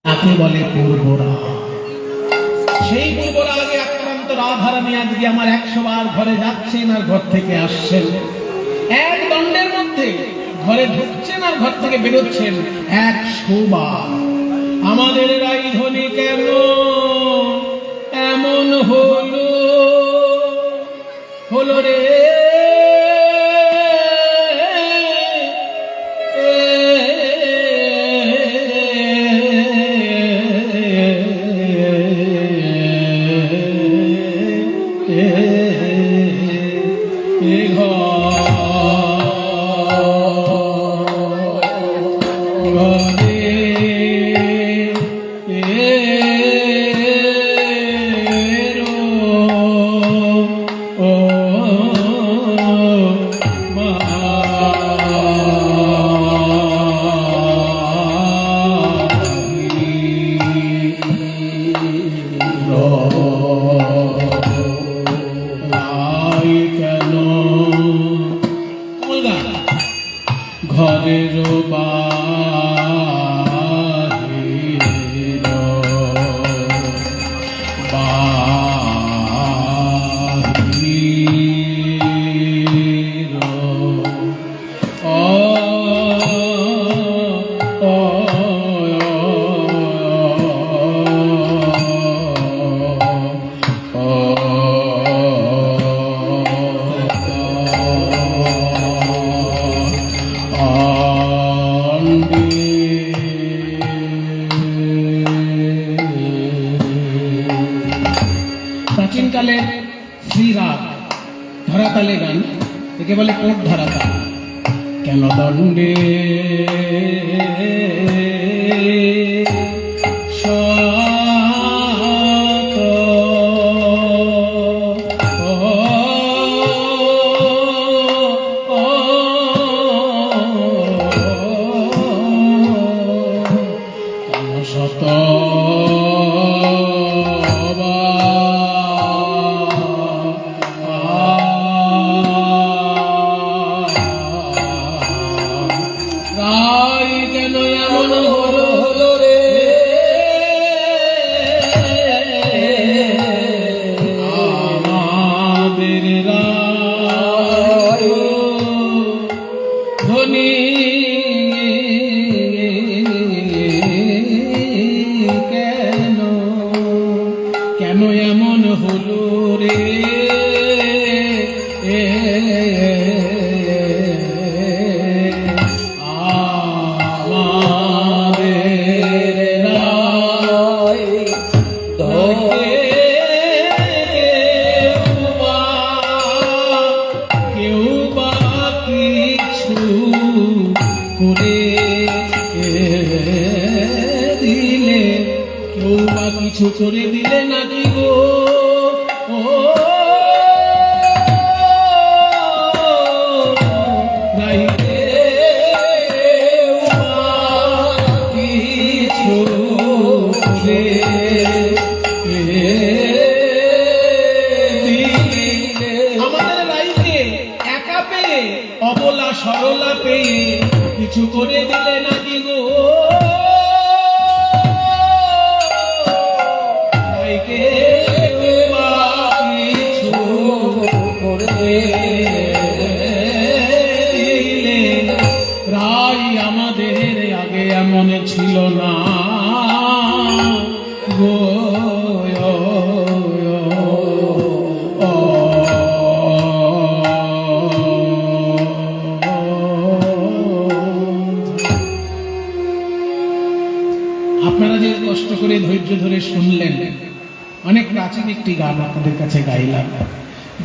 তাকে বলে পূর্বরা। সেই পূর্বরা আগে আক্রান্ত রাধারানী আজকে আমার 100 বার ঘরে যাচ্ছেন আর ঘর থেকে আসছেন, এক দণ্ডের মধ্যে ঘরে ঢুকছেন আর ঘর থেকে বেরোচ্ছেন 100 বার। আমাদের রাইধনী কেন এমন হলো হলো রে, ঘরের বাহির বাহির প্রাচীনকালে শ্রীরাগ ধরাতালে গান, একে বলে কোট ধরাতাল। কেন দণ্ডে শত কেন এমন হলো রে, আমাদের কেউ বা কিছু করে দিলে, কেউ বা কিছু করে দিলে নাকি গো, ও কিছু আমাদের রাইকে একা পেয়ে, অবলা সরলা পেয়ে কিছু করে দিলে নাকি গো, রাই আমাদের আগে এমন ছিল না গো। আপনারা যে কষ্ট করে ধৈর্য ধরে শুনলেন, অনেক প্রাচীন একটি গান আপনাদের কাছে গাইলাম।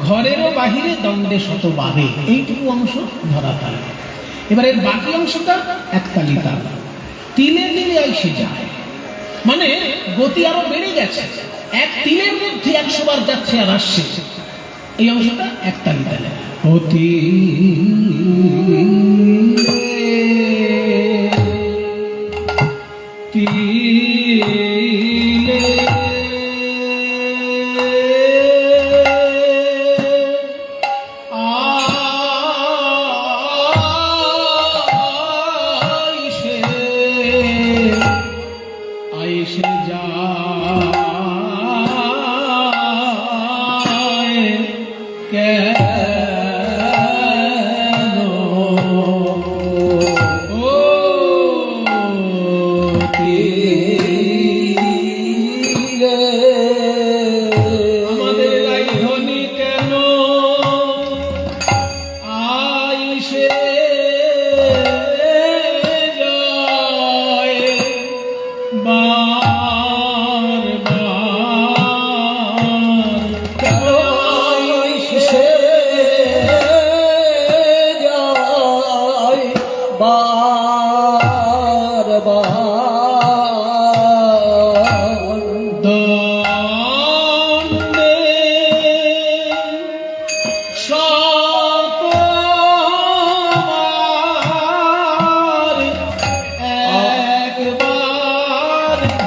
ঘরেরও বাহিরে দণ্ডে শত বাদে, এইটুকু অংশ ধরাতাল। এবার এর বাকি অংশটা একতালি তাল, তিলে তিলে এসে যায়, মানে গতি আরো বেড়ে গেছে, এক তিলের মধ্যে 100 বার যাচ্ছে আর আসছে। এই অংশটা একতালি তালে অতি এসে যায় কেন ও তীরে আমাদের রাজধানী কেন আইসে যায় বার বার কেন আইসে যায় বার বার দণ্ডে শতবার একবার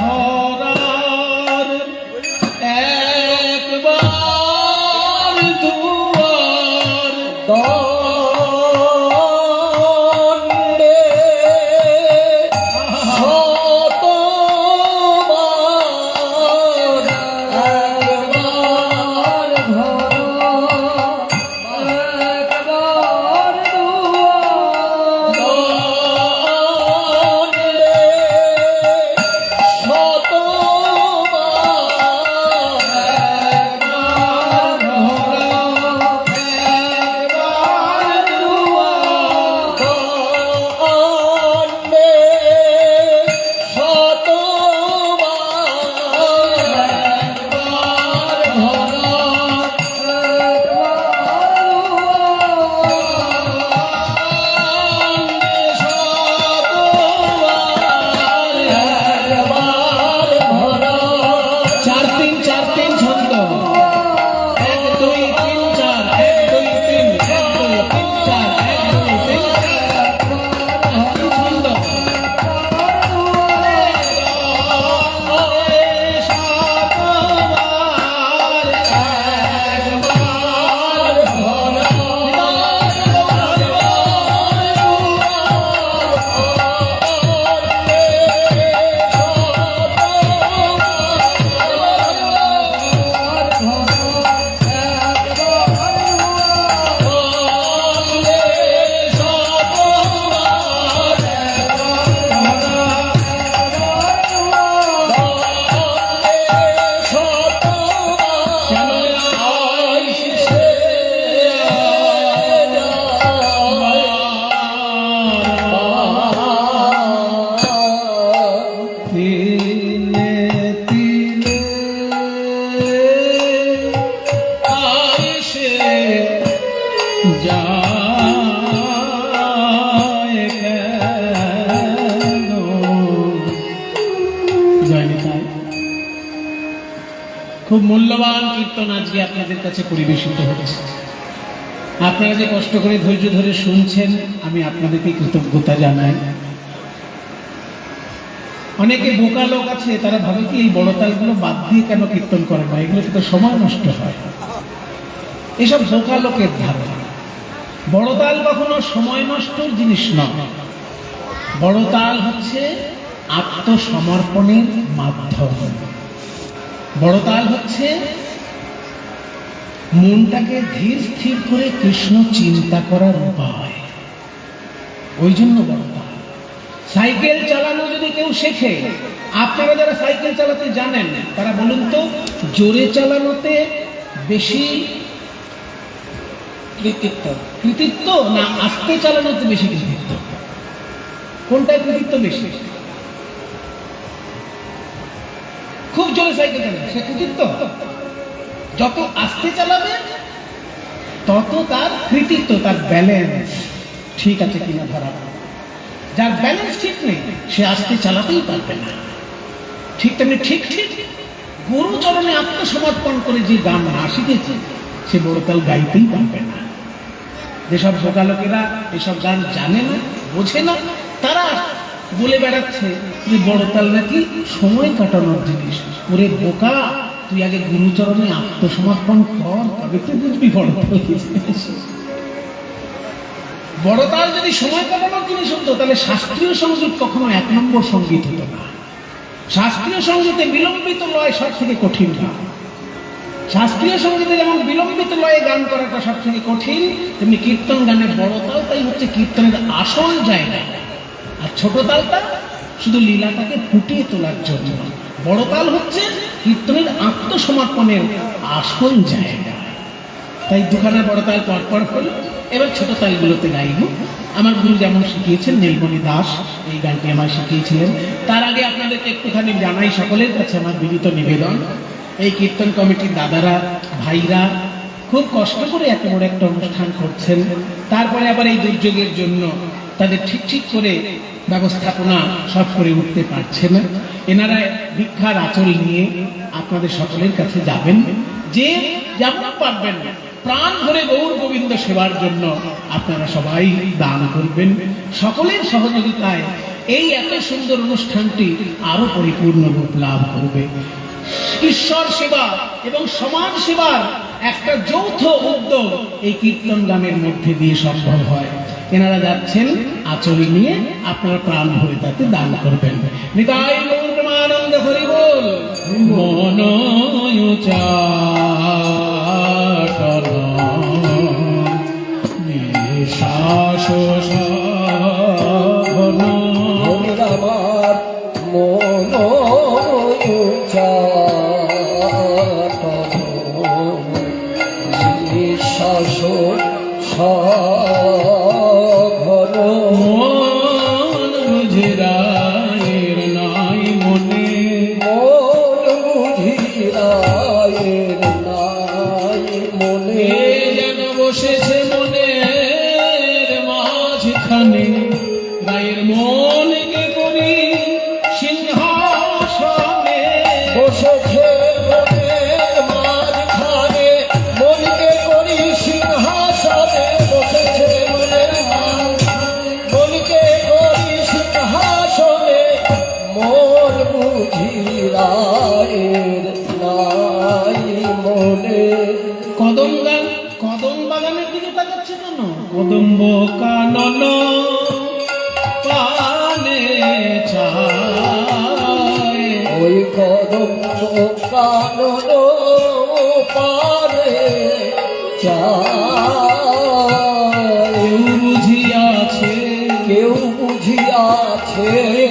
ধরার একবার দুয়ার দণ্ডে শতবার একবার ধরার চার তিন ছন্দ এক দুই তিন চার এক দুই তিন এক দুই তিন চার এক দুই তিন ছন্দ খুব মূল্যবান কীর্তন আজকে আপনাদের কাছে পরিবেশিত হচ্ছে। আপনারা যে কষ্ট করে ধৈর্য ধরে শুনছেন, আমি আপনাদেরকে কৃতজ্ঞতা জানাই। অনেকে বোকা লোক আছে, তারা ভাবে কি এই বড় তালগুলো বাদ দিয়ে কেন কীর্তন করে না, এগুলো তো সময় নষ্ট হয়। এসব বোকা লোকের ধারণা। বড় তাল কখনো সময় নষ্টর জিনিস নয়। বড় তাল হচ্ছে আত্মসমর্পণের মাধ্যম। বড় তাল হচ্ছে মনটাকে ধীর স্থির করে কৃষ্ণ চিন্তা করার উপায়। ওই জন্য বড় তাল। সাইকেল চালানো যদি কেউ শেখে, আপনারা যারা সাইকেল চালাতে জানেন তারা বলুন তো, জোরে চালানোতে বেশি কৃতিত্ব না আস্তে চালানোতে বেশি কৃতিত্ব? কোনটায় কৃতিত্ব বেশি? খুব জোরে সাইকেল চালাবে সে কৃতিত্ব, যত আস্তে চালাবে তত তার কৃতিত্ব, তার ব্যালেন্স ঠিক আছে কিনা ধরা। যার ব্যালেন্স ঠিক নেই সে আস্তে চালাতেই পারবে না। ঠিক তেমনি ঠিক গুরুচরণে আত্মসমর্পণ করে যে গান না শিখেছে সে বড় তাল গাইতেই পারবে না। যেসব বোকা লোকেরা এসব গান জানে না, বোঝে না, তারা বলে বেড়াচ্ছে যে বড় তাল নাকি সময় কাটানোর জিনিস। ওরে বোকা, তুই আগে গুরুচরণে আত্মসমর্পণ কর, তবে তুই বুঝবি বড় তাল। বড় তাল যদি সময় কাটানোর জিনিস হতো তাহলে শাস্ত্রীয় সঙ্গীত কখনো 1 নম্বর সঙ্গীত হতো না। শাস্ত্রীয় সঙ্গীতে বিলম্বিত লয় সব থেকে কঠিন গান। শাস্ত্রীয় সঙ্গীতে যেমন বিলম্বিত লয়ে গান করাটা সব থেকে কঠিন, তেমনি কীর্তন গানের বড় তালটাই হচ্ছে কীর্তনের আসল জায়গা, আর ছোট তালটা শুধু লীলাটাকে ফুটিয়ে তোলার জন্য। বড় তাল হচ্ছে কীর্তনের আত্মসমর্পণের আসল জায়গা। তাই দুখানা বড় তাল পরপর হল। এবার ছোট তালগুলোতে গাইব। আমার গুরু যেমন শিখিয়েছেন, নীলমণি দাস এই গানটি আমায় শিখিয়েছিলেন। তার আগে আপনাদেরকে একটুখানি জানাই, সকলের কাছে আমার বিনীত নিবেদন, এই কীর্তন কমিটির দাদারা ভাইরা খুব কষ্ট করে এত বড় একটা অনুষ্ঠান করছেন, তারপরে আবার এই দুর্যোগের জন্য তাদের ঠিক করে ব্যবস্থাপনা সব করে উঠতে পারছে না। এনারা ভিক্ষার আঁচল নিয়ে আপনাদের সকলের কাছে যাবেন, যে যেমন পারবেন প্রাণ ভরে গৌর গোবিন্দ সেবার জন্য আপনারা সবাই দান করবেন। সকলের সহযোগিতায় এই এত সুন্দর অনুষ্ঠানটি আরো পরিপূর্ণ রূপ লাভ করবে। ঈশ্বর সেবা এবং সমাজ সেবার একটা যৌথ উদ্যোগ এই কীর্তন গানের মধ্যে দিয়ে সম্ভব হয়। এনারা যাচ্ছেন আচরি নিয়ে, আপনারা প্রাণ ভরে তাতে দান করবেন। নিতাই গৌর প্রেমানন্দ হরি বল। মনোচাটন নিঃশ্বাস সাধন আমার মনোচাটন নিঃশ্বাস সাধন মন বুঝিরায়ের নাই মনে, মন বুঝিরায়ের নাই মনে, যেন বসেছে মনের মাঝখানে, রায়ের মনকে করি সিংহাসনে। বসেছে মনের মাঝখানে, মনকে করি সিংহাসনে, বসেছে মনের মাঝখানে, মনকে করি সিংহাসনে, মন বুঝিরায়ের নাই মনে। কদম বাগানের দিকে তাকাচ্ছে কেন? কদম্ব কানন পানে চায়, ওই কদম্ব কানন পারে চায়, কেউ বুঝিয়াছে, কেউ বুঝিয়াছে,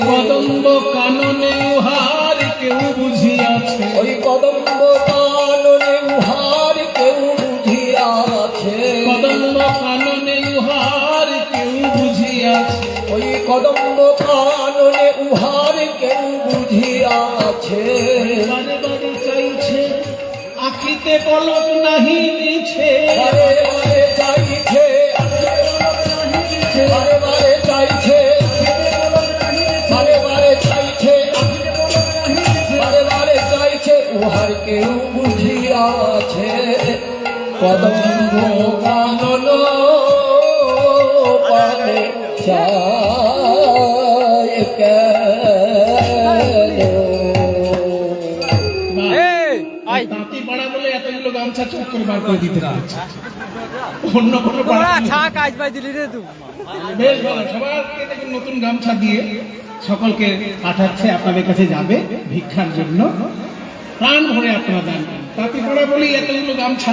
কদম্ব কাননে উহার কেউ বুঝিয়াছে, ওই কদম্ব কাননে উহার কেউ বুঝিয়াছে, কদম্ব কাননে উহার কেউ বুঝিয়াছে, ওই কদম্ব কাননে উহার কেউ বুঝিয়াছে। বারে বারে চাইছে আখিতে পলক নাহি দিছে, বারে বারে চাইছে, বারে বারে চাইছে, বারে বারে চাইছে, বারে বারে চাইছে, উহার কেউ বুঝিয়াছে, কদম্ব কানন পানে চায় কেন। তাঁতি পাড়া বলে এতগুলো গামছা চট করে বার করে দিতে পারছে, অন্য কোনো পাড়া বেশ ভালো। সবাইকে দেখুন নতুন গামছা দিয়ে সকলকে পাঠাচ্ছে, আপনাদের কাছে যাবে ভিক্ষার জন্য। প্রাণ ভরে আপনারা দান করেন। তাঁতি পাড়া বলেই এতগুলো গামছা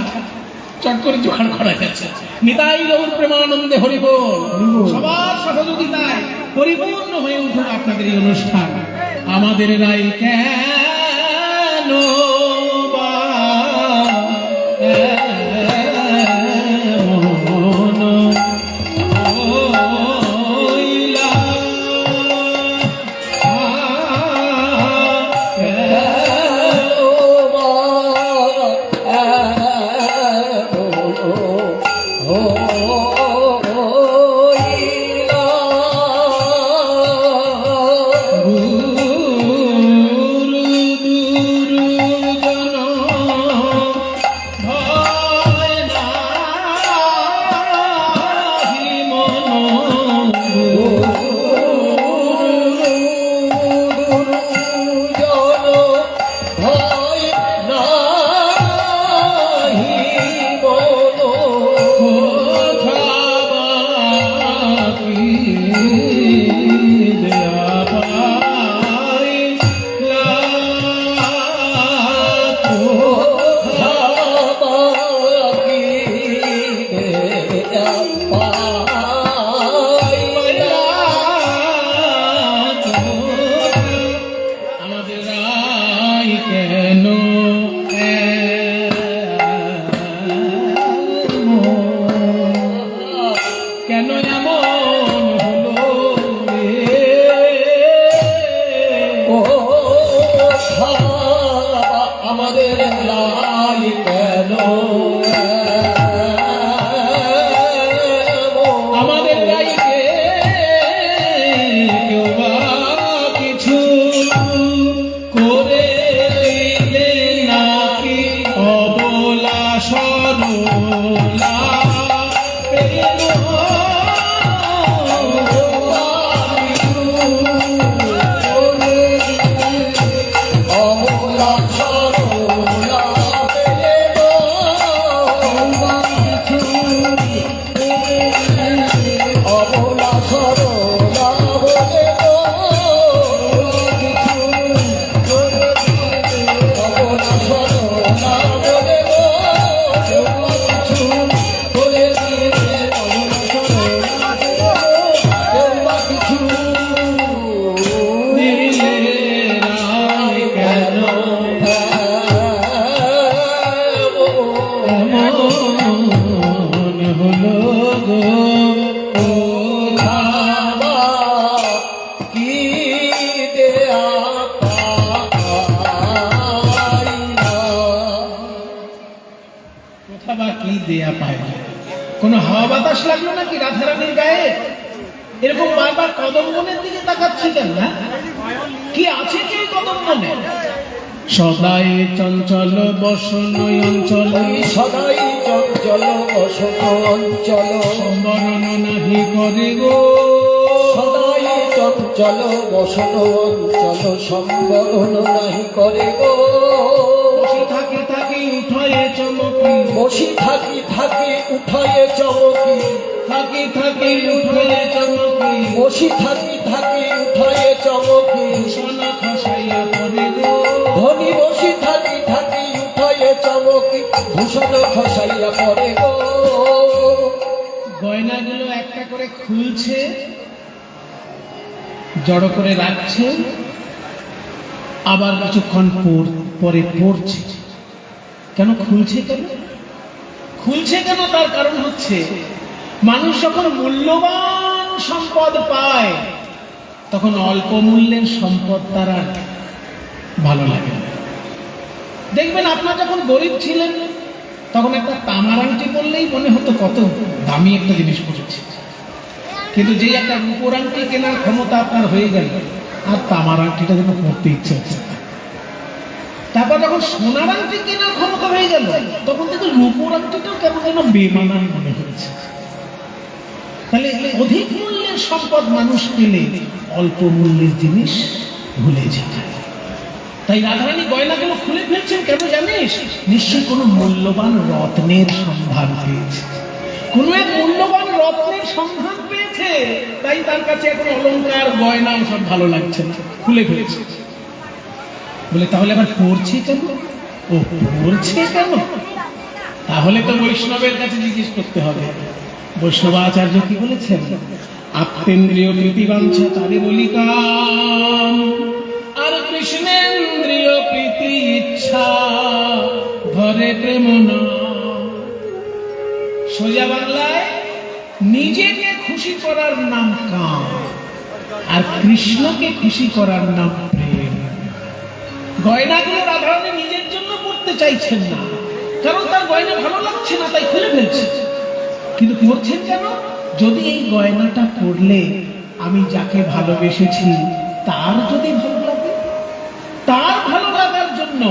চট করে জোগাড় করা গেছে। নিতাই গৌর প্রেমানন্দে হরি বল। সবার সহযোগিতায় পরিপূর্ণ হয়ে উঠুক আপনাদের এই অনুষ্ঠান। আমাদের রাই কেন বা এমন হইলা, গুরু কেন কেন এমন হলো ও আমাদের লাই কেন আমাদের গাইকে কেউ বা কিছু করে দিলে নাকি অবলা সরলা পেল অমলা সরলা অমলা সরলা বলে অমলা সরলা বলে কিছু করে দিলে অমলা সরলা কিছু দিলে রায় কেন এমন হলো গো কি দেয়া কোথা বা কি দেয়া পায় না। কোনো হাওয়া বাতাস লাগলো নাকি রাধারানীর গায়ে? এরকম বারবার কদম বনের দিকে তাকাচ্ছে কেন না? কি আছে কি এই কদম বনে? সদাই চঞ্চল বসন অঞ্চল সদাই চঞ্চল বসন অঞ্চল সম্বরণ নাহি করে গো সদাই চঞ্চল বসন অঞ্চল সম্বরণ নাহি করে গো বসে থাকি থাকি উঠয়ে চমকি বসি থাকি থাকি উঠায়ে চমকি থাকি থাকি উঠয়ে চমকি বসি থাকি থাকি উঠায়ে চমকি ভূষণ খসাইয়া পড়ে গো ধনী বসি থাকি থাকি উঠায়ে চমকি ভূষণ খসাইয়া পড়ে গো গয়নাগুলো একটা করে খুলছে, জড়ো করে রাখছে, আবার কিছুক্ষণ পরে পড়ছে। কেন খুলছে কেন? খুলছে কেন? তার কারণ হচ্ছে মানুষ যখন মূল্যবান সম্পদ পায় তখন অল্প মূল্যের সম্পদ তার আর ভালো লাগে না। দেখবেন আপনার যখন গরিব ছিলেন তখন একটা তামার আংটি পরলেই মনে হতো কত দামি একটা জিনিস পড়েছে, কিন্তু যেই একটা রূপোর আংটি কেনার ক্ষমতা আপনার হয়ে গেল আর তামার আংটিটা যেন পড়তে ইচ্ছে হচ্ছে না। তারপর যখন সোনার আংটি কেনার ক্ষমতা হয়ে গেল তখন কিন্তু রূপোর আংটিটাও কেমন যেন বেমানান মনে হয়েছে। তাহলে অধিক মূল্যের সম্পদ মানুষ পেলে অল্প মূল্যের জিনিস ভুলে যায়। তাই রাধারানী গয়নাগুলো খুলে ফেলছেন কেন জানিস? নিশ্চয়ই কোনো মূল্যবান রত্নের সন্ধান পেয়েছে, কোনো এক মূল্যবান রত্নের সন্ধান পেয়েছে, তাই তার কাছে এখন অলংকার গয়না সব ভালো লাগছে না, খুলে ফেলছে। বলে তাহলে আবার পড়ছে কেন? ও পড়ছে কেন? তাহলে তো বৈষ্ণবের কাছে জিজ্ঞেস করতে হবে। বৈষ্ণবাচার্য কি বলেছেন? আত্মেন্দ্রিয় প্রীতিবাঞ্ছা তারে বলি কাম, আর কৃষ্ণেন্দ্রিয় প্রীতি ইচ্ছা ধরে প্রেম নাম। সোজা বাংলায় নিজেকে খুশি করার নাম কাম, আর কৃষ্ণকে খুশি করার নাম প্রেম। গয়নাগুলো রাধারানী নিজের জন্য পড়তে চাইছেন না, কারণ তার গয়না ভালো লাগছে না, তাই খুলে ফেলছে। কিন্তু পড়ছেন কেন? যদি এই গয়নাটা পড়লে আমি যাকে ভালোবেসেছি তার যদি ভালো লাগে, তার ভালো লাগার জন্য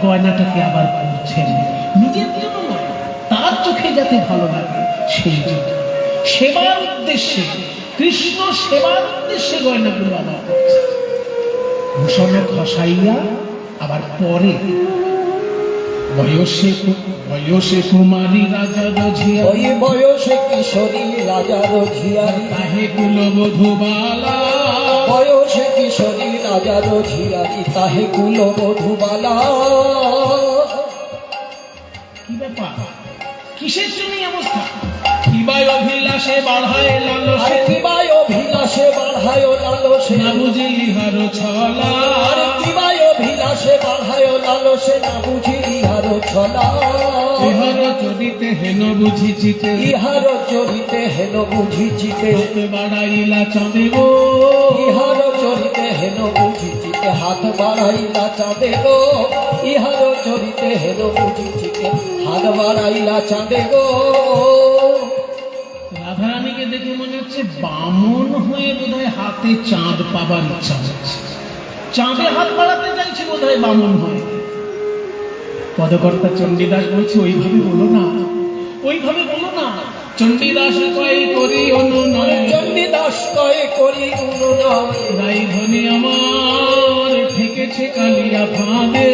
গয়নাটাকে আবার পড়ছেন, নিজের জন্য নয়, তার চোখে যাতে ভালো লাগে সেই জন্য। সেবার উদ্দেশ্যে, কৃষ্ণ সেবার উদ্দেশ্যে গয়নাগুলো আবার করছে। ভূষণ খসাইয়া আবার পরে বয়সে কুমারী রাজার ঝিয়া, ওই বয়সে কিশোরী রাজার ঝিয়ারি, তাহে কুলবধূবালা, বয়সে কিশোরী রাজার ঝিয়ারি, তাহে কুলবধূবালা। কি ব্যাপার? কিসের জন্য এই অবস্থা? কিবায় অভিলাষে বাড়ায় লালসে, কিবায় অভিলাষে বাড়ায় লালসে, না বুঝি ইহার ছলা, কিবায় অভিলাষে বাড়ায় লালসে, রসে না বুঝি ইহার ছলা ইহার চরিতে হেন বুঝিছিতে ইহার চরিতে হেন বুঝিছিতে হাত বাড়াইলা চাঁদে গো ইহার চরিতে হেন বুঝিছিতে হাত বাড়াইলা চাঁদে গো ইহার চরিতে হেন বুঝিছিতে হাত বাড়াইলা চাঁদে গো রাধারানীকে দেখে মনে হচ্ছে বামন হয়ে বোধহয় হাতে চাঁদ পাবার ইচ্ছা হচ্ছে, চাঁদে হাত বাড়াতে চাইছে বোধহয় বামন হয়ে। পদকর্তা চণ্ডীদাস বলছে ওইভাবে বলো না, ওইভাবে বলো না। চণ্ডীদাস কয় করি অনুনয়, চণ্ডীদাস কয়ে করি অনুনয় রাই ধনী আমার ঠেকেছে কালিয়া ফাঁদে।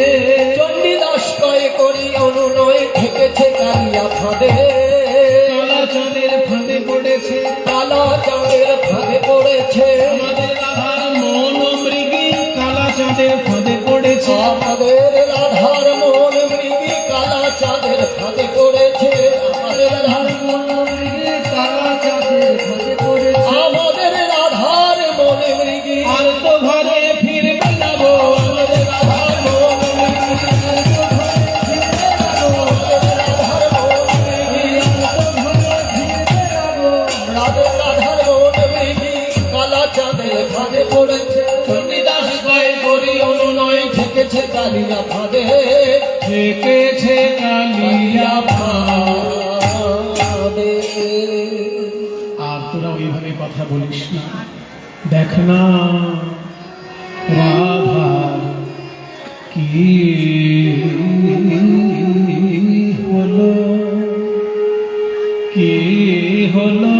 চণ্ডীদাস কয়ে করি অনুনয় ঠেকেছে কালিয়া ফাঁদে কালা চাঁদের ফাঁদে পড়েছে, কালা চাঁদের ফাঁদে পড়েছে আমাদের রাধার মন মৃগী কালা চাঁদের ফাঁদে পড়েছে। আমাদের রাধার মন মৃগী কালা চাঁদের ফাঁদে পড়েছে আমাদের রাধার মন মৃগী কালা চাঁদের ফাঁদে পড়েছে আমাদের রাধার মন মৃগী আর তো ঘরে ফিরবে না গো, আমাদের রাধার মন মৃগী রাধার মন মৃগী রাধার মন মৃগী কালা চাঁদের ফাঁদে পড়েছে চণ্ডীদাস কয় করি অনুনয় ঠেকেছে কালিয়া ফাঁদে ঠেকেছে কালিয়া ফাঁদে আর তোরা ওইভাবে কথা বলিস না। দেখ না রাধা কি হলো, কি হলো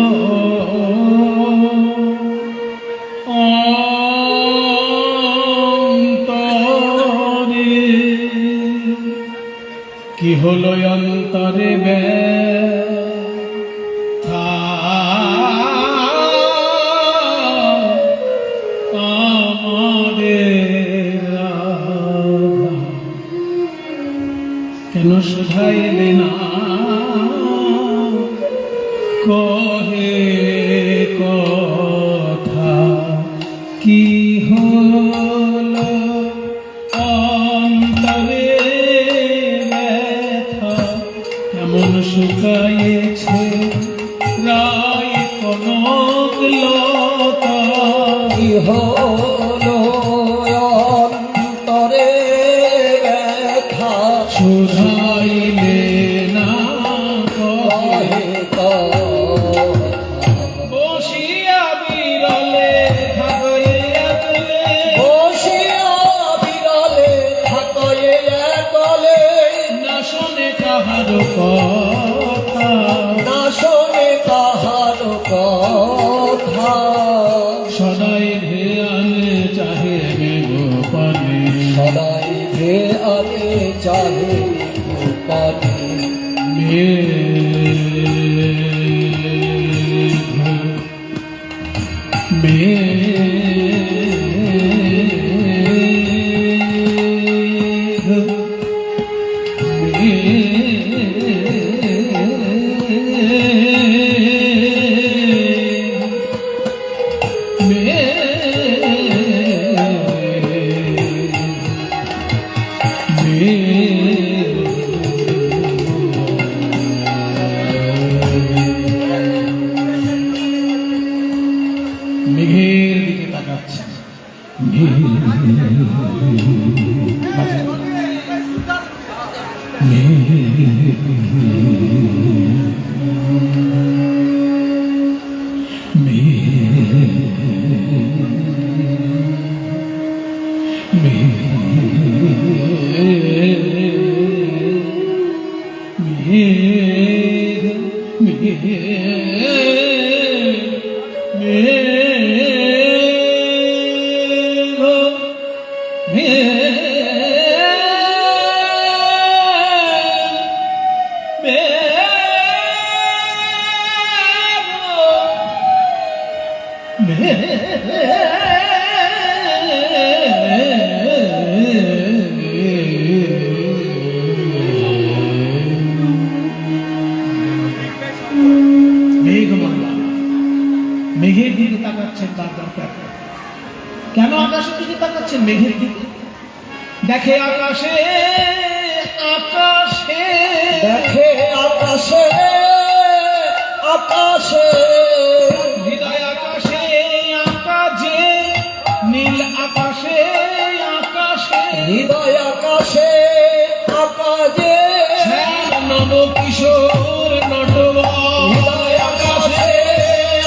অন্তরে, কি হলো অন্তরে ব্যথা আমাদের রাধা, কেন শুধাইলে না কহে কথা, কি হলো অন্তরে ব্যথা, কেমন শুকায়েছে রায় কনক লতা, কি হলো অন্তরে ব্যথা শুধাইলে না কহে কহে বসিয়া বিরলে থাকলে একলে, বসিয়া বিরলে থাকয়ে একলে না শোনে কাহার কথা, না শোনে কাহার কথা সদাই ধ্যানে চাহে গোপালে, সদাই ভে আনে চাহে গোপালে মেঘের দিকে তাকাচ্ছে, মেঘের দিকে তাকাচ্ছেন, তার দরকার কেন আকাশের দিকে তাকাচ্ছেন? মেঘের দিকে দেখে আকাশে দেখে আকাশে আকাশে হৃদয় আকাশে আকাশে নীল আকাশে আকাশে হৃদয় আকাশে আকাশে নব কিশোর নটবর হৃদয় আকাশে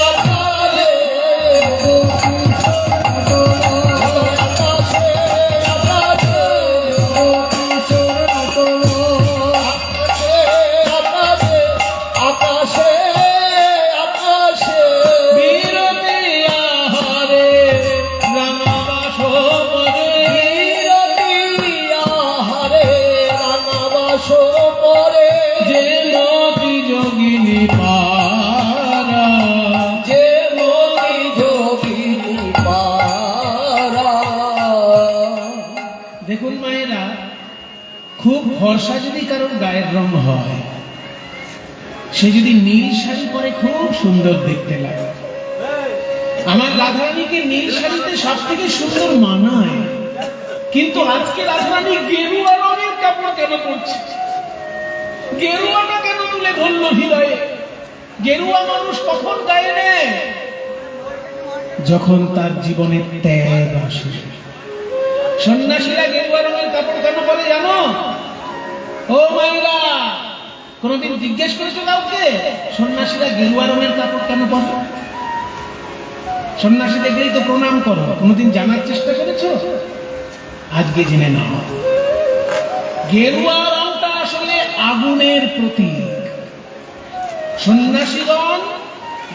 আকাশে হৃদয় আকাশে আকাশে আকাশে আকাশে আকাশে বিরতি আহারে রাঙাবাস পরে আহারে রাঙাবাস পরে যে মতি যোগিনী পারা যে মতি যোগিনী পারা। দেখুন মায়েরা, খুব ফর্সা যদি কারোর গায়ের রং হয়, সে যদি নীল শাড়ি পরে খুব সুন্দর দেখতে লাগে। আমার রাধারানীকে নীল শাড়িতে সব থেকে সুন্দর মানায়, কিন্তু আজকে রাধারানী গেরুয়া রঙের কাপড় কেন পরছে? গেরুয়াটা কেন তুলে ধরলো হৃদয়ে? গেরুয়া মানুষ কখন গায়ে নেয়? যখন তার জীবনে ত্যাগ আসে। সন্ন্যাসীরা গেরুয়া রঙের কাপড় কেন পরে জানো? ও মায়েরা, কোনদিন জিজ্ঞেস করেছো কাউকে সন্ন্যাসীরা গেরুয়া রঙের কাপড় কেন পরে? সন্ন্যাসী দেখলেই তো প্রণাম করো, কোনদিন জানার চেষ্টা করেছো? আজকে জেনে নাও, গেরুয়া রংটা আসলে আগুনের প্রতীক। সন্ন্যাসীগণ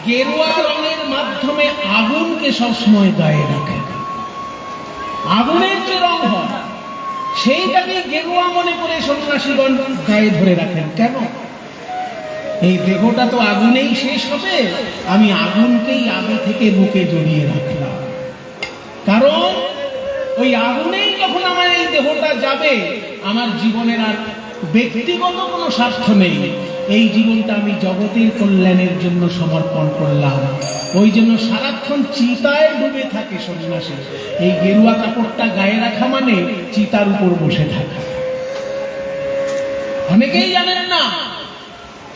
গেরুয়া রঙের মাধ্যমে আগুনকে সবসময় গায়ে রাখে। আগুনের যে রং হয় সেইটাকে গেরুয়া মনে করে সন্ন্যাসীগণ গায়ে ধরে রাখেন। কেন? এই দেহটা তো আগুনেই শেষ হবে, আমি আগুনকেই আগে থেকে বুকে জড়িয়ে রাখলাম। কারণ ওই আগুনেই যখন আমার এই দেহটা যাবে, আমার জীবনের আর ব্যক্তিগত কোনো স্বার্থ নেই। এই জীবনটা আমি জগতের কল্যাণের জন্য সমর্পণ করলাম। ওই জন্য সারাক্ষণ চিতায় ডুবে থাকে সন্ন্যাসী। এই গেরুয়া কাপড়টা গায়ে রাখা মানে চিতার উপর বসে থাকা। অনেকেই জানেন না,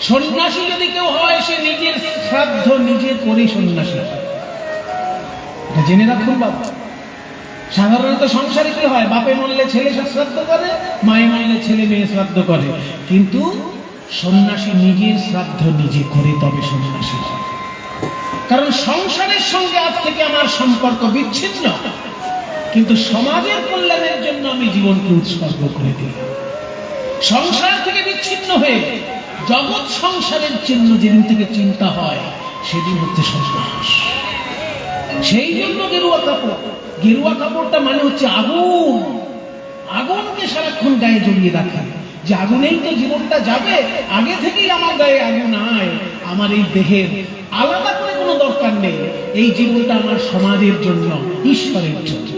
সন্ন্যাসী যদি কেউ হয়, সে নিজের শ্রাদ্ধ নিজে করে সন্ন্যাসী। এটা জেনে রাখুন বাবা। সাধারণত সংসারে কি হয়, বাপে মরলে ছেলে শ্রাদ্ধ করে, মায়ে মরলে ছেলে মেয়ে শ্রাদ্ধ করে, কিন্তু সন্ন্যাসী নিজের শ্রাদ্ধ নিজে করে তবে সন্ন্যাসী। কারণ সংসারের সঙ্গে আজ থেকে আমার সম্পর্ক বিচ্ছিন্ন, কিন্তু সমাজের কল্যাণের জন্য আমি জীবনকে উৎসর্গ করে দিলাম। সংসার থেকে বিচ্ছিন্ন হয়ে জগৎ সংসারের জন্য যেদিন থেকে চিন্তা হয়, সেদিন হচ্ছে সন্ন্যাস। সেই জন্য গেরুয়া কাপড়। গেরুয়া কাপড়টা মানে হচ্ছে আগুন। আগুনকে সারাক্ষণ গায়ে জড়িয়ে রাখা, যে আগুনেই তো জীবনটা যাবে, আগে থেকেই আমার গায়ে আগুন আয়। আমার এই দেহের আলাদা করে কোনো দরকার নেই, এই জীবনটা আমার সমাজের জন্য, ঈশ্বরের জন্য।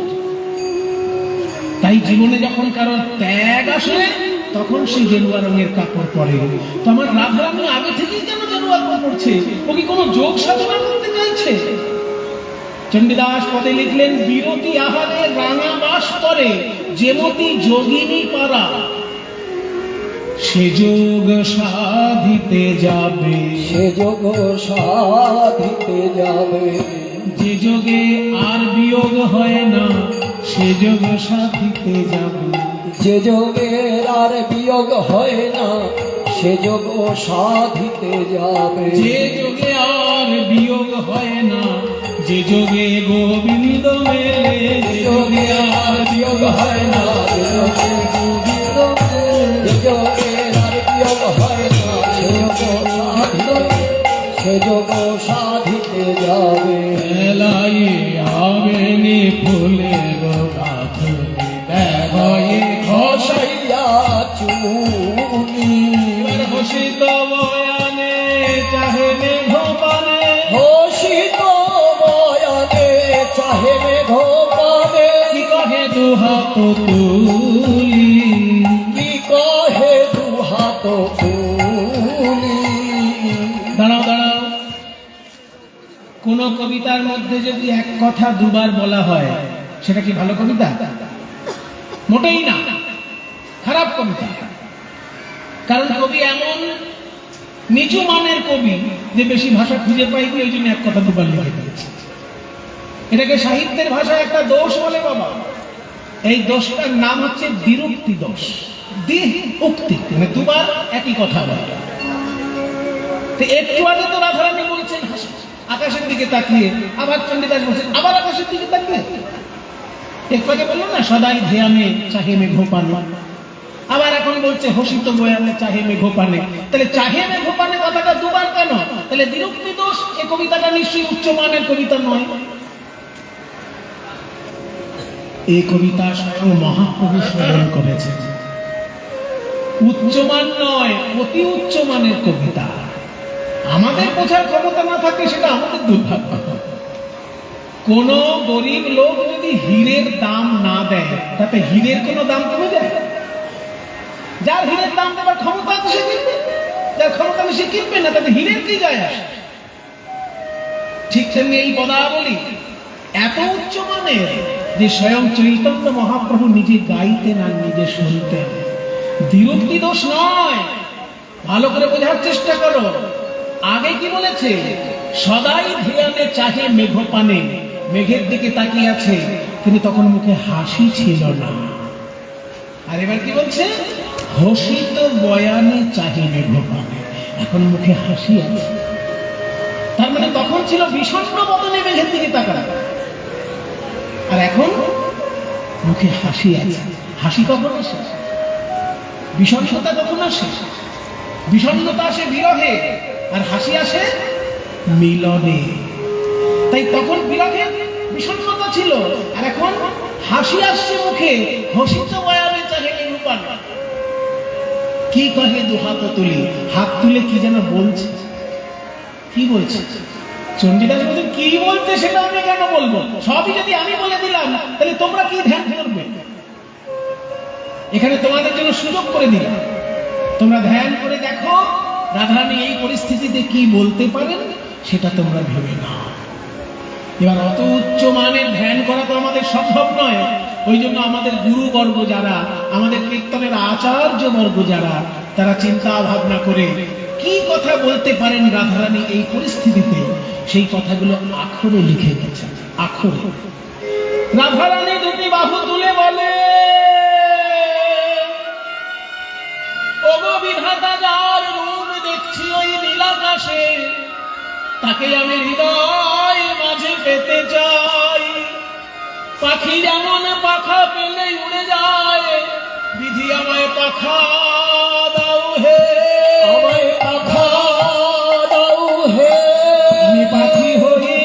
তাই জীবনে যখন কারোর ত্যাগ আসে, তখন সেই গেরুয়া রঙের কাপড় পরে। তো আমার রাধারানী আগে থেকেই কেন গেরুয়া কাপড় পরছে? ও কি কোনো যোগ সাধনা করতে চাইছে? চণ্ডীদাস পদে লিখলেন, বিরতি আহারে রাঙাবাস করে যেমতি যোগিনী পারা, সে যোগ সাধিতে যাবে, সে যোগ সাধিতে যাবে, যে যোগে আর বিয়োগ হয় না, সে যোগ সাধিতে যাবে, যে যোগের আর বিয়োগ হয় না, সে যোগ সাধিতে যাবে, যে যোগে আর বিয়োগ হয় না, যে যোগে গোবিন্দ মেলে, যে যোগে আর বিয়োগ হয় না, যে যোগে গোবিন্দ মেলে, যে যোগের আর বিয়োগ হয় না, সে যোগ সাধিতে, সে যোগ সাধিতে যাবে। মেলায় আবেনি ফুলের গাছ, দেখায় খসাইয়া চুনি, হসিত বয়ানে চাহে মেঘপানে, ঘোষিত বয়ানে চাহে মেঘপানে, কি কহে দুহাত তুলি, কি কহে দুহাত তুলি। দাঁড়াও দাঁড়াও, কোন কবিতার মধ্যে যদি এক কথা দুবার বলা হয়, সেটা কি ভালো কবিতা? মোটেই না, খারাপ কবিতা। কারণ কবি এমন নিচু মানের কবি যে বেশি ভাষা খুঁজে পাইনি, ওই জন্য এক কথা দুবার লিখে দিয়েছে। এটাকে সাহিত্যের ভাষায় একটা দোষ বলে বাবা। এই দোষটার নাম হচ্ছে বিরক্তি দোষ। দ্বিহ উক্তি, মানে দুবার একই কথা বলে। তো একটু আগে তো রাধারানী বলছেন আকাশের দিকে তাকিয়ে, আবার চণ্ডীদাস বলছেন আবার আকাশের দিকে তাকিয়ে। একটু আগে বললো না সদাই ধ্যানে চাহে মেঘোপানে, আবার এখন বলছে হসিত বয়ানে চাহে মেঘোপানে। তাহলে চাহে মেঘোপানে কথাটা দুবার কেন? তাহলে বিরক্তি দোষ। এই কবিতাটা নিশ্চয়ই উচ্চমানের কবিতা নয়। এই কবিতা স্বয়ং মহাপ্রভু স্মরণ করেছেন। উচ্চমান নয়, অতি উচ্চমানের কবিতা। আমাদের বোঝার ক্ষমতা না থাকে সেটা আমাদের দুর্ভাগ্য। কোন গরিব লোক যদি হীরের দাম না দেয়, তাতে হীরের কোনো দাম কমে যায়? যার হীরের দাম দেওয়ার ক্ষমতা আছে সে কিনবে, যার ক্ষমতা নেই সে কিনবে না, তাতে হীরের কি যায় আসে? ঠিক তেমনি এই পদাবলী এত উচ্চমানের যে স্বয়ং চৈতন্য মহাপ্রভু নিজে গাইতেন আর নিজে শুনতেন। বিরক্তি দোষ নয়, ভালো করে বোঝার চেষ্টা করো। আগে কি বলেছে? সদাই ধ্যানে চাহে মেঘোপানে, মেঘের দিকে তাকিয়ে আছে, কিন্তু তখন মুখে হাসি ছিল না। আর এবার কি বলছে? হসিত বয়ানে চাহে মেঘোপানে, এখন মুখে হাসি আছে। তার মানে তখন ছিল বিষণ্ণ বদনে মেঘের দিকে তাকানো, আর এখন মুখে হাসি আছে। হাসি কখন আসে? বিষণ্ণতা কখন আসে? বিষণ্ণতা আসে বিরহে, আর হাসি আসে মিলনে। তাই তখন বিরহে বিষণ্ণতা ছিল, আর এখন হাসি আসছে মুখে। হসিত বয়ানে চাহে মেঘোপানে। কি কহে দু হাত তুলি, হাত তুলে কি যেন বলছে। কি বলছে? চণ্ডীদাস বলছেন কি বলতে সেটা আমি কেন বলবো? সবই যদি আমি বলে দিলাম তাহলে তোমরা কি ধ্যান করবে? এখানে তোমাদের জন্য সুযোগ করে দিলাম, তোমরা ধ্যান করে দেখো রাধারানী এই পরিস্থিতিতে কি বলতে পারেন, সেটা তোমরা ভেবে নাও। এবার অত উচ্চ মানের ধ্যান করা তো আমাদের সম্ভব নয়। ওই জন্য আমাদের গুরুবর্গ যারা, আমাদের কীর্তনের আচার্য বর্গ যারা, তারা চিন্তা ভাবনা করে কি কথা বলতে পারেন রাধারানী এই পরিস্থিতিতে, সেই কথাগুলো আখরে লিখে গেছেন। আখরে রাধারানী দুটি বাহু তুলে বলে, ওগো বিধাতা, যার রূপ দেখছি ওই নীলাকাশে, তাকে আমি হৃদয় মাঝে পেতে চাই। পাখি যেমন পাখা পেলে উড়ে যায়, বিধি আমায় পাখা দাও হে, আমায় পাখা দাও হে, আমি পাখি হয়ে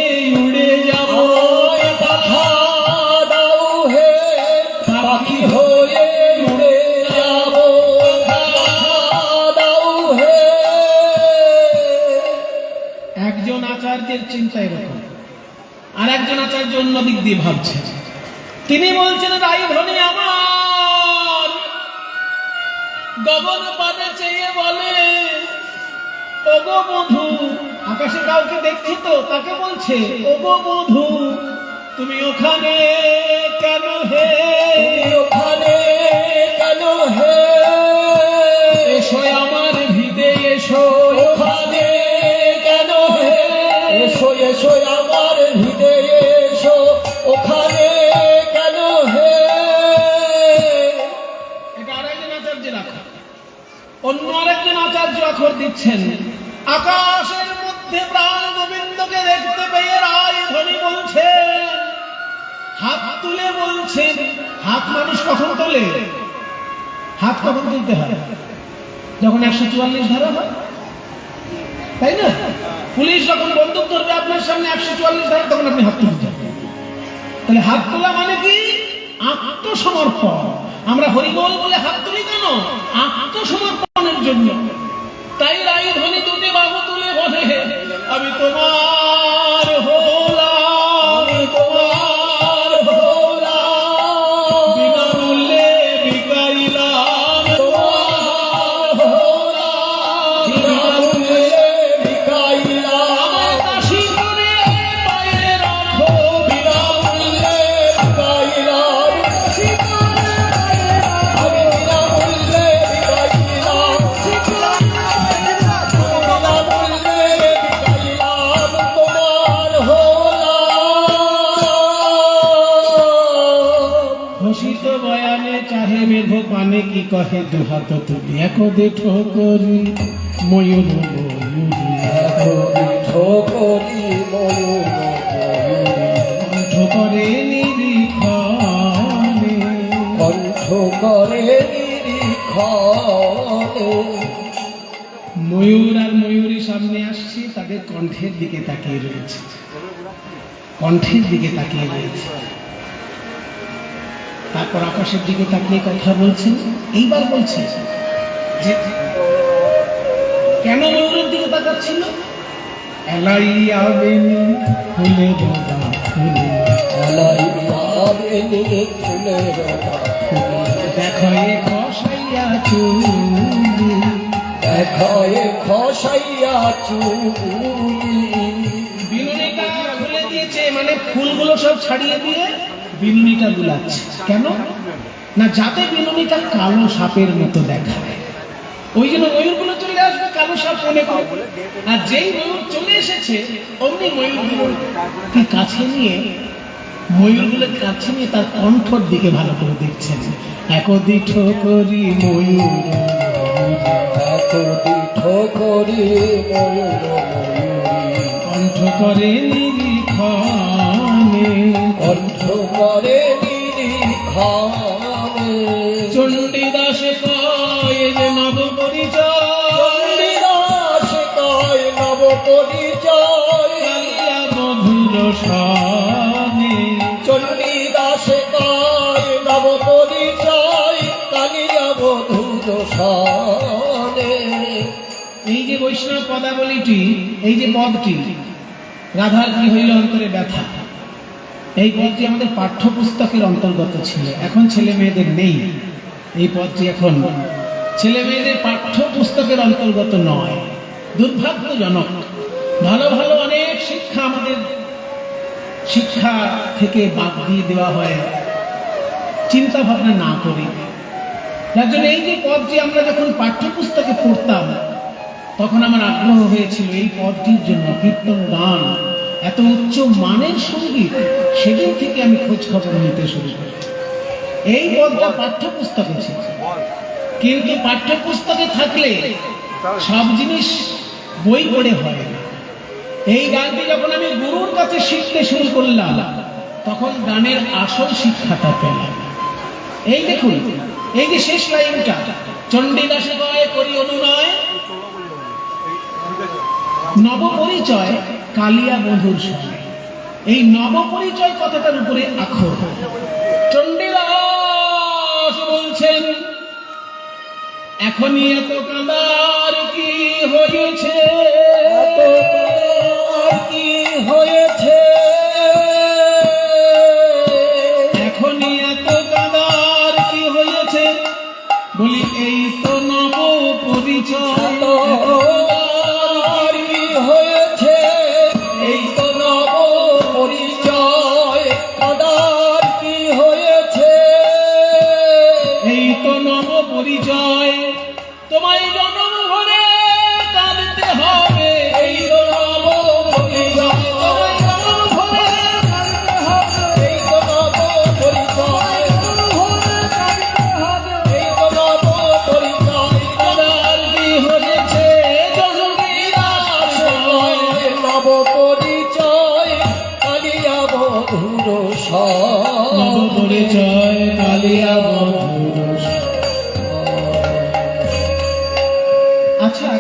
উড়ে যাব। আমায় পাখা দাও হে, পাখি হয়ে উড়ে যাব। পাখা দাও হে। একজন আচার্যের চিন্তা এরকম, আর একজন আচার্য অন্য দিক দিয়ে ভাবছে। তিনি বলছেন রাই ধ্বনি আমার গগন পানে চেয়ে বলে, ওগো বধূ, আকাশে কাউকে দেখছি তো, তাকে বলছে ওগো বধূ, তুমি ওখানে কেন হে? তুমি ওখানে কেন হে? এসো আমার হৃদে এসো, ওখানে কেন হে? এসো এসো আমার হৃদয়ে এসো, ওখানে কেন হে? এটা আরেকজন আচার্যের আখর। অন্য আরেকজন আচার্য আখর দিচ্ছেন, আকাশের মধ্যে প্রাণ গোবিন্দকে দেখতে পেয়ে রায় ধ্বনি বলছেন, হাত তুলে বলছেন। হাত মানুষ কখন তোলে? হাত কখন তুলতে হয়? যখন 144 ধারা হয়, তাই না? পুলিশ যখন বন্দুক ধরবে আপনার সামনে 144 ধারা, তখন আপনি হাত তুলতে হবে। তাহলে হাত তোলা মানে কি? আত্মসমর্পণ। আমরা হরিবোল বলে হাত তুলি কেন? আত্মসমর্পণের জন্য। তাই রায় ধ্বনি দুটি বাহু তুলে বলে, আমি তোমার হলাম, আমি তোমার হলাম, বিনামূল্যে বিকাইলাম, তোমার হলাম, বিনামূল্যে বিকাইলাম। আমায় দাসী করে পায়ে রাখো, বিনামূল্যে বিকাইলাম, আমি বিনামূল্যে মানে কি কহে দুহাত তুলি একদে ঠোকরি ময়ূর ময়ূরী ঠোকরি ময়ূর ময়ূরী কণ্ঠ করে নিরীক্ষণে কণ্ঠ করে নিরীক্ষণে। ময়ূর আর ময়ূরী সামনে আসছে, তাদের কণ্ঠের দিকে তাকিয়ে রয়েছে, কণ্ঠের দিকে তাকিয়ে রয়েছে। তারপর আকাশের দিকে তাকিয়ে কথা বলছেন। এইবার বলছে যে কেন ময়ূরের দিকে তাকাচ্ছিল? এলাইয়া বেনি ফুলে বাবা ফুলে, দেখো এ খসাইয়া চুলি, খসাইয়া চুলি। বিনুনিটা খুলে দিয়েছে, মানে ফুলগুলো সব ছাড়িয়ে দিয়ে বিনুনিটা দুলাচ্ছে। কেন না, যাতে বিনুনিটা কালো সাপের মতো দেখায়। ওই জন্য ময়ূরগুলো চলে আসবে কালো সাপ মনে করে। আর যেই ময়ূর চলে এসেছে অমনি ময়ূরগুলোকে কাছে নিয়ে, ময়ূরগুলোকে কাছে নিয়ে তার কণ্ঠর দিকে ভালো করে দেখছেন। একদি ঠোকরি ময়ূর ঠোকরি ময়ূর ময়ূরী কণ্ঠ করে নিরীক্ষণে, কণ্ঠ করে নিরীক্ষণে। চণ্ডীদাসে কয় যে নব পরিচয়, চণ্ডীদাস কয় নব পরিচয়, কালিয়া মধুর সনে। চণ্ডীদাস কয় নব পরিচয়, কালিয়া মধুর সনে। এই যে বৈষ্ণব পদাবলীটি, এই যে পদটি, রাধার কি হইল অন্তরে ব্যথা, এই পদটি আমাদের পাঠ্যপুস্তকের অন্তর্গত ছিল, এখন ছেলে মেয়েদের নেই। এই পদটি এখন ছেলে মেয়েদের পাঠ্যপুস্তকের অন্তর্গত নয়, দুর্ভাগ্যজনক। ভালো ভালো অনেক শিক্ষা আমাদের শিক্ষা থেকে বাদ দিয়ে দেওয়া হয় চিন্তা ভাবনা না করে। যার জন্য এই যে পদটি আমরা যখন পাঠ্যপুস্তকে পড়তাম, তখন আমার আগ্রহ হয়েছিল এই পদটির জন্য। কীর্তন গান, এত উচ্চ মানের সঙ্গীত, সেদিন থেকে আমি খোঁজ খবর নিতে শুরু করি। এই পদটা পাঠ্যপুস্তকে ছিল, কিন্তু পাঠ্যপুস্তকে থাকলে সব জিনিস বই পড়ে হয় না। এই গানটি যখন আমি গুরুর কাছে শিখতে শুরু করলাম, তখন গানের আসল শিক্ষাটা পেলাম। এই দেখুন, এই যে শেষ লাইনটা, চণ্ডীদাসে গয়ে করি অনুনয়, নবপরিচয় কালিয়া মধুর সঙ্গে। এই নবপরিচয় কথাটার উপরে আখর। চণ্ডীদাস বলছেন, এখনই এত কাঁদার কি হয়েছে, কি হয়েছে, এখনই এত কাঁদার কি হয়েছে, বলি এই তো নব পরিচয়। কি হয়েছে, এই তো নব পরিচয়। কাদার কি হয়েছে, এই তো নব পরিচয়, তোমায় জনম ভরে কাঁদতে হবে। এই তো নব পরিচয়, তোমায় জনম ভরে কাঁদতে হবে। এই তো নব পরিচয়, এই তো নব পরিচয়। কাদার কি হয়েছে, চণ্ডীদাস কয়, নব পরিচয়, কালিয়া মধুর নব পরিচয় কালিয়া মধুর। আচ্ছা,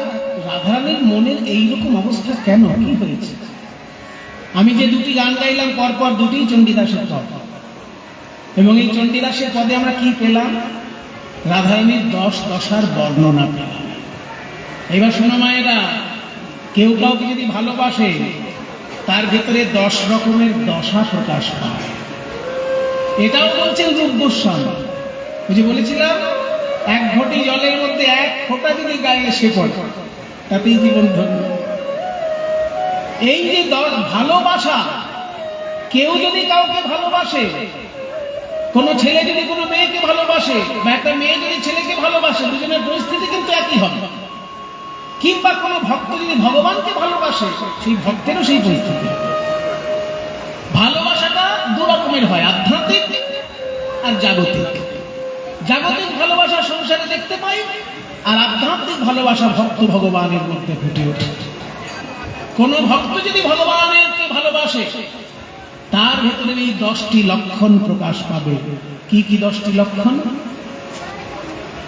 রাধারানীর মনের এইরকম অবস্থা কেন, কি হয়েছে? আমি যে দুটি গান গাইলাম পরপর, দুটি চণ্ডীদাসের পদ, এবং এই চণ্ডীদাসের পদে আমরা কি পেলাম? রাধারানীর দশার বর্ণনা পেলাম। এবার শোনো মায়েরা, কেউ কাউকে যদি ভালোবাসে, তার ভেতরে 10 রকমের দশা প্রকাশ পায়। এটাও বলছেন রূপ গোস্বামী। ওই যে বলেছিলাম, এক ঘটি জলের মধ্যে এক ফোঁটা যদি গায়ে এসে পড়ে, তাতেই জীবন ধন্য। এই যে ভালোবাসা, কেউ যদি কাউকে ভালোবাসে, কোনো ছেলে যদি কোনো মেয়েকে ভালোবাসে, বা একটা মেয়ে যদি ছেলেকে ভালোবাসে, দুজনের পরিস্থিতি কিন্তু একই হবে। কিংবা কোনো ভক্ত যদি ভগবানকে ভালোবাসে, সেই ভক্তেরও সেই পরিস্থিতি হবে। ভালোবাসাটা দু রকমের হয়, আধ্যাত্মিক আর জাগতিক। জাগতিক ভালোবাসা সংসারে দেখতে পাই, আর আধ্যাত্মিক ভালোবাসা ভক্ত ভগবানের মধ্যে ফুটে ওঠে। কোন ভক্ত যদি ভগবানকে ভালোবাসে, তার ভেতরে এই 10টি লক্ষণ প্রকাশ পাবে। কি কি 10টি লক্ষণ?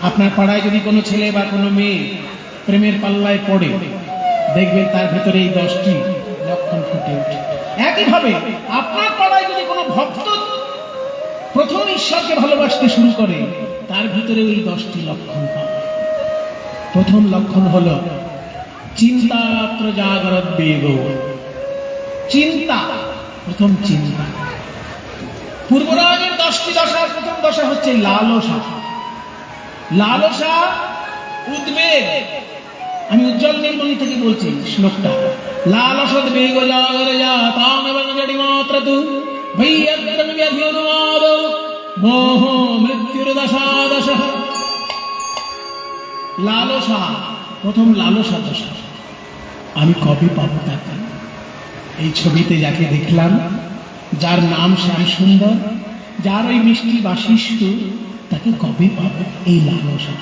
আপনার পাড়ায় যদি কোনো ছেলে বা কোনো মেয়ে প্রেমের পাল্লায় পড়ে, দেখবেন তার ভেতরে এই 10টি লক্ষণ ফুটে ওঠে। একইভাবে আপনার পাড়ায় যদি কোনো ভক্ত প্রথম ঈশ্বরকে ভালোবাসতে শুরু করে, তার ভিতরে ওই 10টি লক্ষণ পাবে। প্রথম লক্ষণ হলো চিন্তাত্র জাগরত বেগ। চিন্তা, প্রথম চিন্তা। পূর্বরাগের 10টি দশার প্রথম দশা হচ্ছে লালসা। লালসা, উদ্বেগ। আমি উজ্জ্বল নীলমণি থেকে বলছি শ্লোকটা। লালসদ বেগ জাগরে যা তাম এবং জড়ি মাত্র তু ভৈয়গ্রম ব্যধিনুমাদ মোহ মৃত্যুর দশা দশ। লালসা, প্রথম লালসা দশা। আমি কবে পাবো তাকে? এই ছবিতে যাকে দেখলাম, যার নাম শ্যাম সুন্দর, যার ওই মিষ্টি বাশিষ্ঠ, তাকে কবে পাবো? এই লালসা।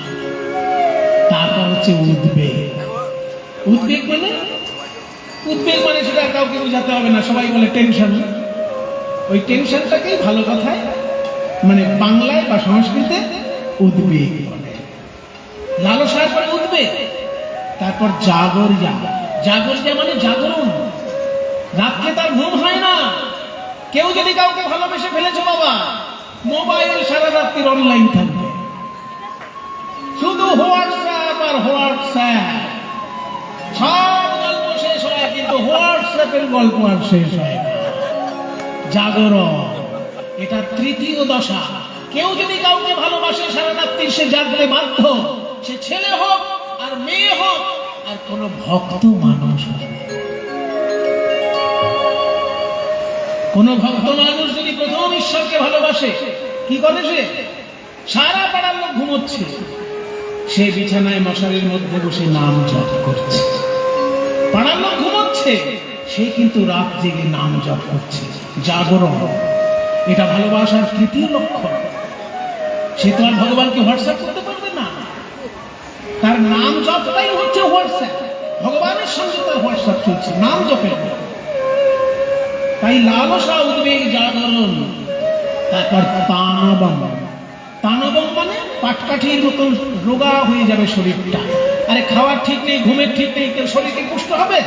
তারপর হচ্ছে উদ্বেগ। উদ্বেগ মানে, উদ্বেগ মানে সেটা কাউকে বোঝাতে হবে না, সবাই বলে টেনশন। ওই টেনশনটাকেই ভালো কথায় মানে বাংলায় বা সংস্কৃতে উদ্বেগ বলে। লালসার পরে উদ্বেগ, তারপর জাগরিয়া। জাগরিয়া মানে জাগরণ। রাত্রে তার ঘুম হয় না। কেউ যদি কাউকে ভালোবেসে ফেলেছে বাবা, মোবাইল সারা রাত্রির অনলাইন থাকবে, শুধু হোয়াটসঅ্যাপ আর হোয়াটসঅ্যাপ। সব গল্প শেষ হয়, কিন্তু হোয়াটসঅ্যাপের গল্প আর শেষ হয় না। জাগরণ, এটা তৃতীয় দশা। কেউ যদি কাউকে ভালোবাসে, সারা রাত্রি সে জাগতে বাধ্য। সে ছেলে হোক আর মেয়ে হোক আর কোন ভক্ত মানুষ হোক। কোন ভক্ত মানুষ যদি প্রথম ঈশ্বরকে ভালোবাসে, কি করে সে? সারা পাড়ার লোক ঘুমোচ্ছে, সে বিছানায় মশারির মধ্যে বসে নাম জপ করছে। পাড়ার লোক ঘুমোচ্ছে, সে কিন্তু রাত জেগে নাম জপ করছে। জাগরণ, এটা ভালোবাসার তৃতীয় লক্ষণ। সে তো আর ভগবানকে হোয়াটসঅ্যাপ করতে পারবে না, তার নাম জপটাই হচ্ছে হোয়াটসঅ্যাপ। ভগবানের সঙ্গে তার হোয়াটসঅ্যাপ চলছে নাম জপের। তাই লালসা, উদ্বেগ, জাগরণ। তারপর তানবম। তানবম মানে পাটকাঠির মতন রোগা হয়ে যাবে শরীরটা। আরে খাওয়ার ঠিক নেই, ঘুমের ঠিক নেই, কেউ শরীরকে পুষ্ট হবে?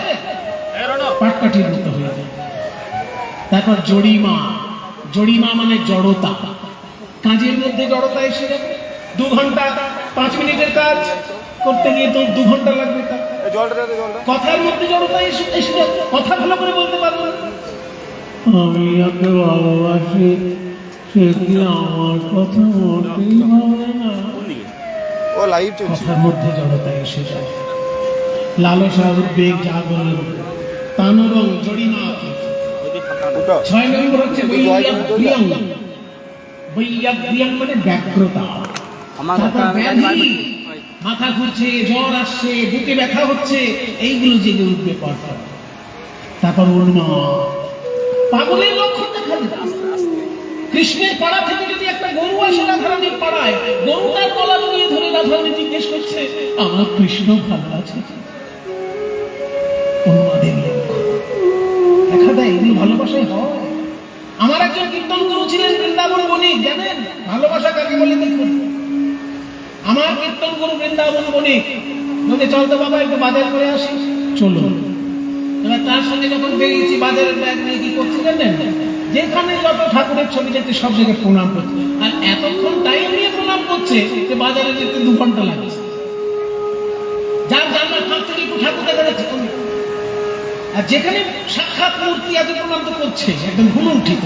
পাটকাঠির মতো হয়ে যাবে। তারপর জড়িমা। জড়িমা মানে জড়তা। কাজের মধ্যে জড়তা এসে যাবে। 2 ঘন্টা 5 মিনিটের কাজ করতে গিয়ে তো 2 ঘন্টা লাগবে। কথার মধ্যে জড়তা এসে যাবে, কথা ভালো করে বলতে পারবো না। আমি ওকে ভালোবাসি, সে কি আমার কথা মোটেই ভাবে না। কথার মধ্যে জড়তা এসে যায়। লালসা, উদ্বেগ, জাগরণ, তানবং, জড়িমা। 6 নম্বর হচ্ছে বৈয়াগ্রিয়ং। বৈয়াগ্রিয়ং মানে ব্যগ্রতা। তারপর ব্যাধি, মাথা ঘুরছে, জ্বর আসছে, বুকে ব্যথা হচ্ছে, এইগুলো জেগে উঠবে পরপর। তারপর উন্মাদ, পাগলের লক্ষণ দেখা যায়। কৃষ্ণের পাড়া থেকে যদি একটা গরু আসে রাধারানীর পাড়ায়, গরুটার গলা নিয়ে ধরে রাধারানী জিজ্ঞেস করছে, আমার কৃষ্ণ ভালো আছে? উন্মাদের লক্ষণ দেখা দেয়। এগুলো ভালোবাসাই হয়। আমার একজন কীর্তন গুরু ছিলেন বৃন্দাবন বণিক, জানেন ভালোবাসা কাকে বলে? দেখুন, আমার কীর্তন গুরু বৃন্দাবন বণিক বলে, চল তো বাবা একটু বাজার করে আসি। চলো। এবার তার সঙ্গে যখন বেরিয়েছি, বাজারের ব্যাগ নিয়ে কি করছি জানেন? যেখানে যত ঠাকুরের ছবি দেখতে সব জায়গায় প্রণাম করছে। আর এতক্ষণ টাইম নিয়ে প্রণাম করছে যে বাজারে যেতে 2 ঘন্টা লাগছে। যার জানলার ফাঁক থেকে একটু ঠাকুর দেখা যাচ্ছে। আর যেখানে সাক্ষাৎ মূর্তি আছে প্রণাম তো করছে একদম ঘুমুন ঠিক।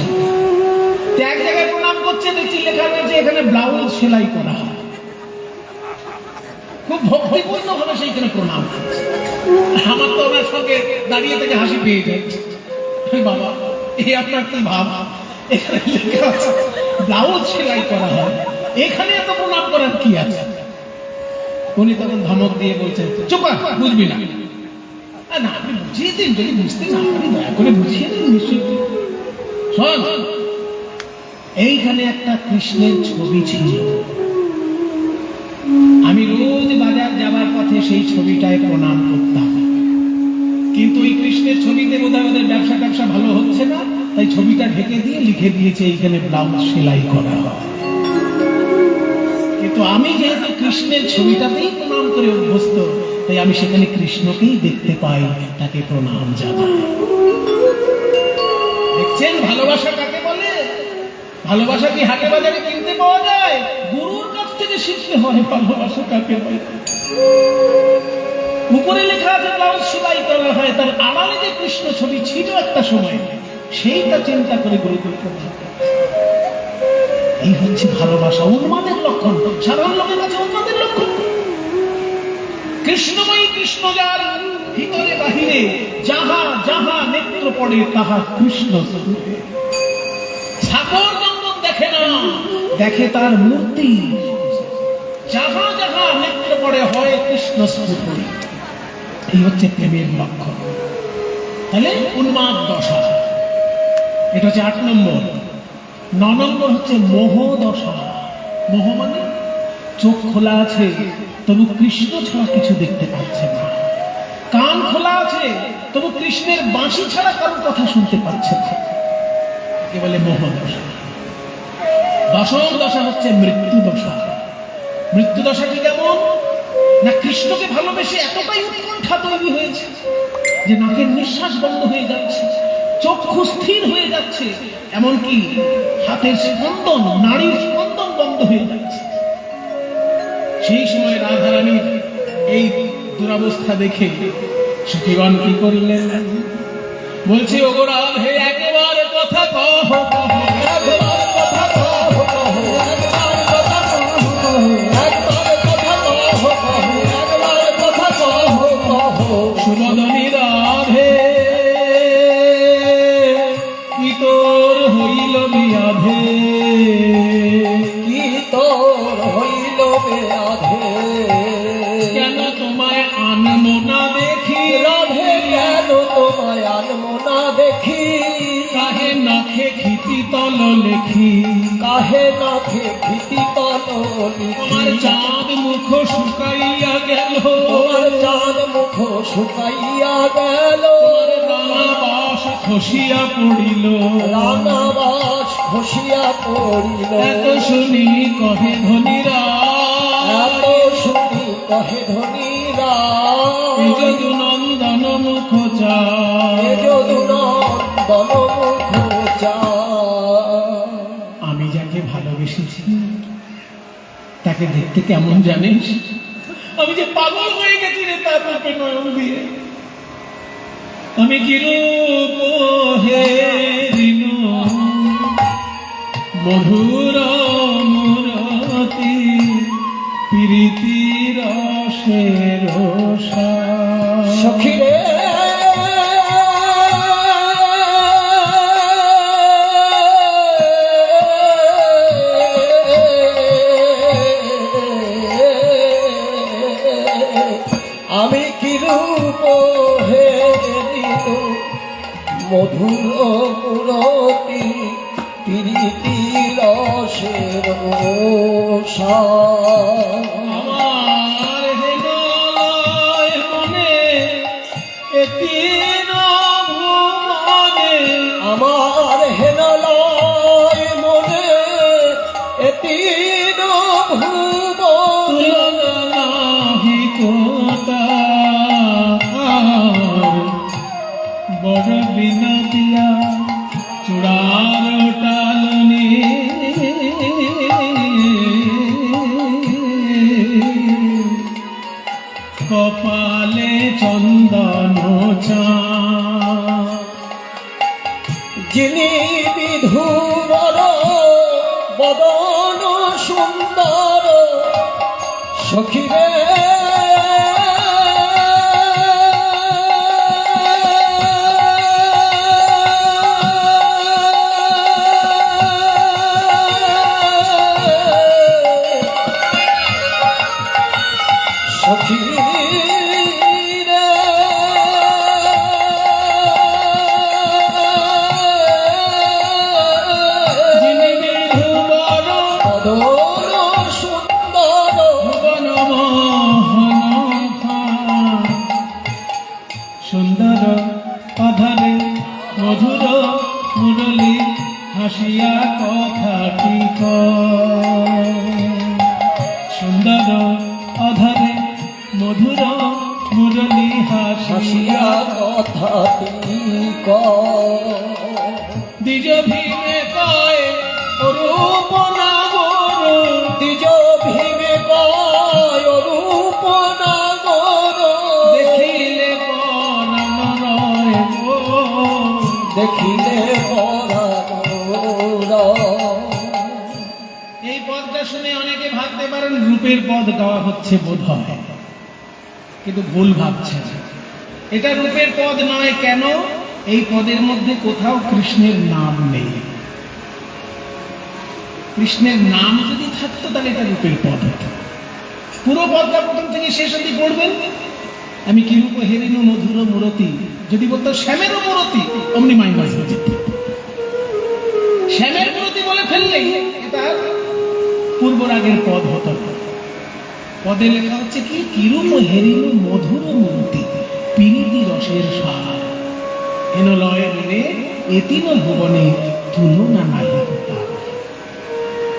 এক জায়গায় প্রণাম করছে, দেখছি লেখা রয়েছে এখানে ব্লাউজ সেলাই করা হয়। খুব ভক্তিপূর্ণ ভাবে সেইখানে প্রণাম করছে। আমার তো ওনার সঙ্গে দাঁড়িয়ে থেকে হাসি পেয়ে যাচ্ছে। বাবা, এই আপনার কি ভাব? এখানে লেখা আছে ব্লাউজ সেলাই করা হয়, এখানে এত প্রণাম করার কি আছে? উনি তখন ধমক দিয়ে বলছে, চুপ কর, বুঝবি না। না, আপনি বুঝিয়ে দিন, যদি বুঝতে না পারি দয়া করে বুঝিয়ে দিন। নিশ্চয়ই শোন, এইখানে একটা কৃষ্ণের ছবি ছিল, কাছে সেই ছবিটায় প্রণাম করতাম। কিন্তু ওই কৃষ্ণের ছবিতে বোধহয় ওদের ব্যবসা ভালো হচ্ছে না, তাই ছবিটা ঢেকে দিয়ে লিখে দিয়েছে এইখানে ব্লাউজ সেলাই করা হয়। কিন্তু আমি যেহেতু কৃষ্ণের ছবিটাতেই প্রণাম করে অভ্যস্ত, তাই আমি সেখানে কৃষ্ণকেই দেখতে পাই, তাকে প্রণাম জানাই। দেখছেন ভালোবাসা কাকে বলে? ভালোবাসা কি হাটে বাজারে কিনতে পাওয়া যায়? গুরুর কাছ থেকে শিখতে হয় ভালোবাসা কাকে বলে। উপরে লেখা আছে ব্লাউজ সেলাই করা হয়, তার আড়ালে যে কৃষ্ণ ছবি ছিল একটা সময়, সেইটা চিন্তা করে গুরুকে প্রণাম। এই হচ্ছে ভালোবাসা, উন্মাদের লক্ষণ। সাধারণ লোকের কাছে উন্মাদের লক্ষণ। কৃষ্ণময়ী কৃষ্ণ যার ভিতরে বাহিরে, যাহা যাহা নেত্র পড়ে তাহা কৃষ্ণ স্বরূপে। সাগর জঙ্গম দেখে না, দেখে তার মূর্তি। যাহা যাহা নেত্র পড়ে হয় কৃষ্ণ স্বরূপে। এই হচ্ছে প্রেমের লক্ষণ। তাহলে উন্মাদ দশা, এটা হচ্ছে 8 নম্বর। 9 নম্বর হচ্ছে মোহ দশা। মোহ মানে চোখ খোলা আছে তবু কৃষ্ণ ছাড়া কিছু দেখতে পাচ্ছে না, কান খোলা আছে তবু কৃষ্ণের বাঁশি ছাড়া কারোর কথা শুনতে পাচ্ছে না, একে বলে মোহ দশা। 10 দশা হচ্ছে মৃত্যু দশা। মৃত্যু দশাটি কেমন না, কৃষ্ণকে ভালোবেসে এতটাই উৎকণ্ঠা তৈরি হয়েছে যে নাকের নিঃশ্বাস বন্ধ হয়ে যাচ্ছে, চক্ষু স্থির হয়ে যাচ্ছে, এমনকি হাতের স্পন্দন, নাড়ির স্পন্দন বন্ধ হয়ে যাচ্ছে। সেই সময় রাধারানীর এই দুরবস্থা দেখে সখীগণ কি করলেন? বলছে, ওগো রাধে একেবারে কথা কহ, সুবদনী রাধে কি তোর হইল বিয়াধে, কি তোর হইল বেয়াধে, কেন তোমায় আনমো না দেখি, রাধে কেন তোমায় আনমো না দেখি, কাহে নখে খিতি তল লেখি, কাহে নাথে ভীতি তল তোমার চাঁদ মুখ শুকাইয়া গেল, তোমার চাঁদ মুখ শুকাইয়া গেল, রাঙা বাস খসিয়া পড়িল, রাঙাবাস খসিয়া পড়িল, এত শুনি কহে ধনীরা, এত শুনি কহে ধনীরা, এ যদু নন্দন মুখ চা, এ যদু নন্দন মুখ চা। আমি যাকে ভালোবেসেছি তাকে দেখতে কেমন জানিস? আমি যে পাগল হয়ে গেছি রে তার রূপে নয়ন দিয়ে। আমি কি রূপ হেরিন মধুর মুরতি, প্রীতি রসের সখী রে আমি কি রূপ হেরিনু মধুর মুরতি, প্রীতি রসের আমার হেনলয় মনে এতিন ভুবনে, আমার হেনলয় মনে এতিন ভুবন, তুলনা নাহি কোতার, বড় বিনতিয়া চূড়ার টালনি, কপালে চন্দন চাঁদ, যিনি বিধুর বদন সুন্দর, সখী রে সখী রে যিনি বিধুবর বদন সুন্দর, ভুবন মোহন অধরে মধুর মুরলী হাসিয়া হাসিয়া কথাটি দ্বিজ ভীমে কয় রূপ নাগর দ্বিজ ভীমে কয় রূপ নাগর দেখিলে পরাণ রয় গো। দেখিলে এই পদটা শুনে অনেকে ভাবতে পারেন রূপের পদ গাওয়া হচ্ছে বোধ হয়, কিন্তু ভুল ভাবছেন। এটা রূপের পদ নয়। কেন? এই পদের মধ্যে কোথাও কৃষ্ণের নাম নেই। কৃষ্ণের নাম যদি থাকতো তাহলে এটা রূপের পদ হতো। পুরো পদটা প্রথম থেকে শেষ অবধি পড়বেন। আমি কি রূপ হেরিনু মধুর মূরতি, যদি বলতো শ্যামেরও মূরতি, অমনি মাইনাস হয়ে যেত। শ্যামের মূরতি বলে ফেললেই এটা পূর্ব রাগের পদ হতো। পদে লেখা হচ্ছে কি কিরূপ হেরিনু মধুর মূরতি পিরিতি রসের সার হেন লয় রে এতিন ভুবনে তুলনা নাই তার।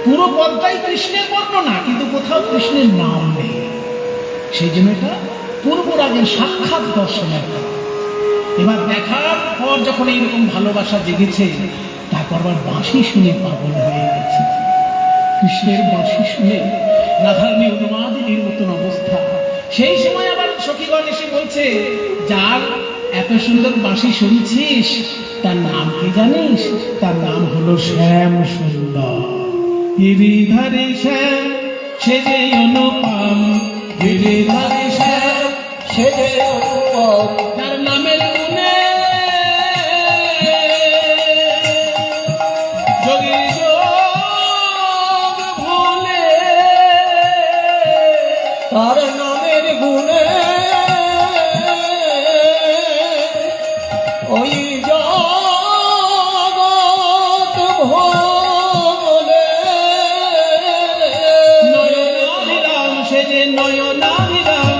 পুরো পদটাই কৃষ্ণের বর্ণনা, কিন্তু কোথাও কৃষ্ণের নাম নেই। সেই জন্য এটা পূর্ব রাগের সাক্ষাৎ দর্শনের পদ। এবার দেখার পর যখন এইরকম ভালোবাসা জেগেছে, তারপর আবার বাঁশি শুনে পাগল হয়ে গেছে। কৃষ্ণের বাঁশি শুনে রাধারানী উন্মাদিনীর মতন অবস্থা। সেই সময় আবার সখীগণ এসে বলছে, যার এত সুন্দর বাঁশি শুনছিস তার নাম কি জানিস? তার নাম হলো শ্যাম সুন্দর। গিরিধারী শ্যাম সে যে অনুপম, গিরিধারী শ্যাম সে যে অনুপম, তার নামের গুণে যোগী যোগ ভুলে, তার নামের গুণে ওই জগৎ ভোলে। নয়নাভিরাম সে যে নয়নাভিরাম,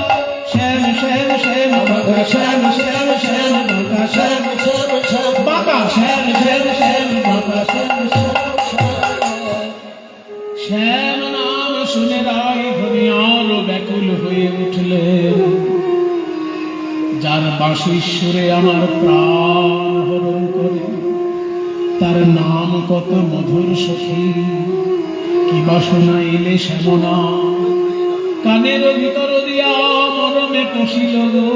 শ্যাম শ্যাম শ্যাম বাঁকা শ্যাম শ্যাম শ্যাম বাঁকা শ্যাম শ্যাম শ্যাম বাঁকা শ্যাম শ্যাম শ্যাম বাঁকা শ্যাম শ্যাম নাম শুনে রায় হরি আরো ব্যাকুল হয়ে উঠলেন। যার বাঁশিশ্বরে আমার প্রাণ হরণ করে, তার নাম কত মধুর সখী, কি বাসনা এলে শ্যামনা কানের ভিতর দিয়া মরমে কষিল গো,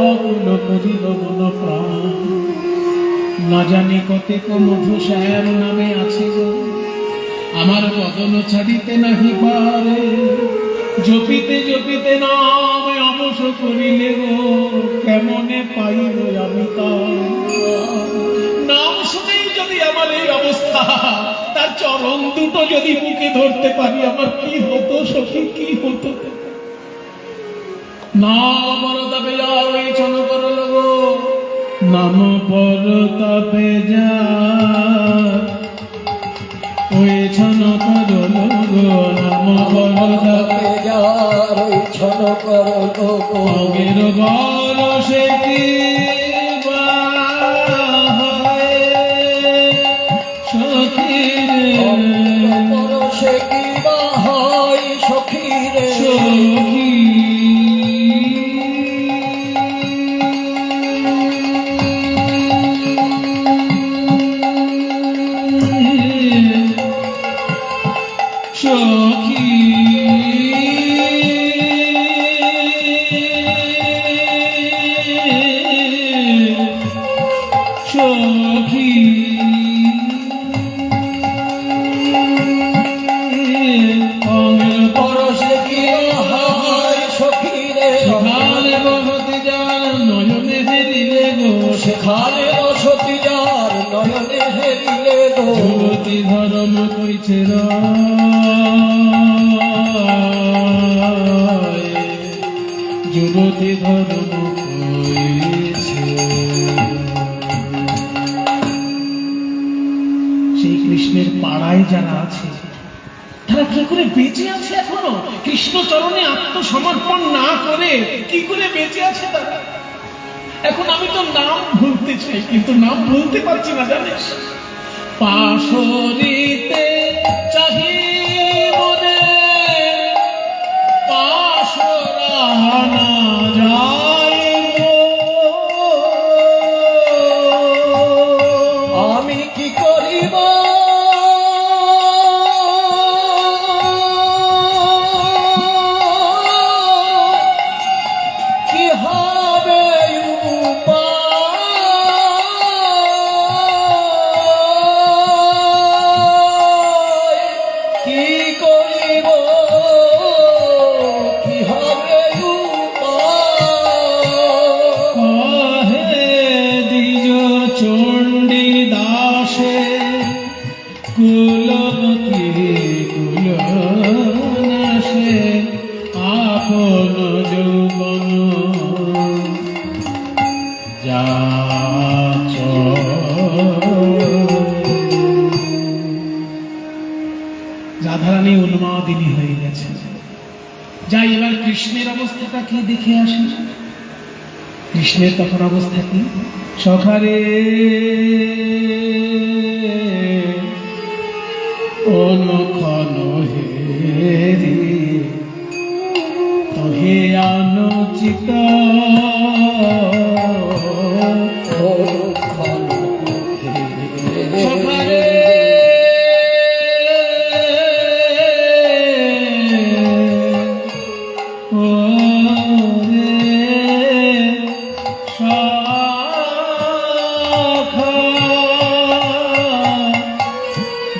আকুল করিল মন প্রাণ। না জানি কতেক মধু শ্যাম নামে আছে গো, আমার বদন ছাড়িতে নাহি পারে। জপিতে জপিতে নাম অবশ করিলে গো, কেমনে পাইব আমি তার নাম শুনেই যদি আমার এই অবস্থা, তার চরণ দুটো যদি বুকে ধরতে পারি, আমার কি হতো সখী, কি হতো। নাম বরতাপে যা ওই ছন করল গো, নাম বরতাপে যা ওই ছন করল গো, নাম বরতাপে যার ওই ছন করল গো। অগের বল সে কি সখী সে কি বা হয় সখী রে, সখী সখী সখী পরশে কি হয় সখী রে, সেখানে বসতি যার নয়নে হেরিলে গো, সেখানে বসতি যার নয়নে হেরিলে গো। যুবতী ধর্ম কইছে যুবতী ধর্ম কইছে। সেই কৃষ্ণের পাড়ায় যারা আছে, তারা কি করে বেঁচে আছে এখনো? কৃষ্ণ চরণে আত্মসমর্পণ না করে কি করে বেঁচে আছে তারা? এখন আমি তো নাম ভুলতে চাই, কিন্তু নাম ভুলতে পারছি না, জানিস। পাশরিতে চাহি মনে, পাশ না যায় আমি কি করিব কি হবে উপায়? কি করিব কি হবে উপায়? কহে দ্বিজ চণ্ডী দাসে কুলপতি কুলনাশে আপন যৌবন যাচ রাধারানী উন্মাদিনী হয়ে গেছে। যাই এবার কৃষ্ণের অবস্থাটা কি দেখে আসি। কৃষ্ণের তখন অবস্থা কি? সখারে অনুক্ষণ হেরি তহে অনুচিত সখারে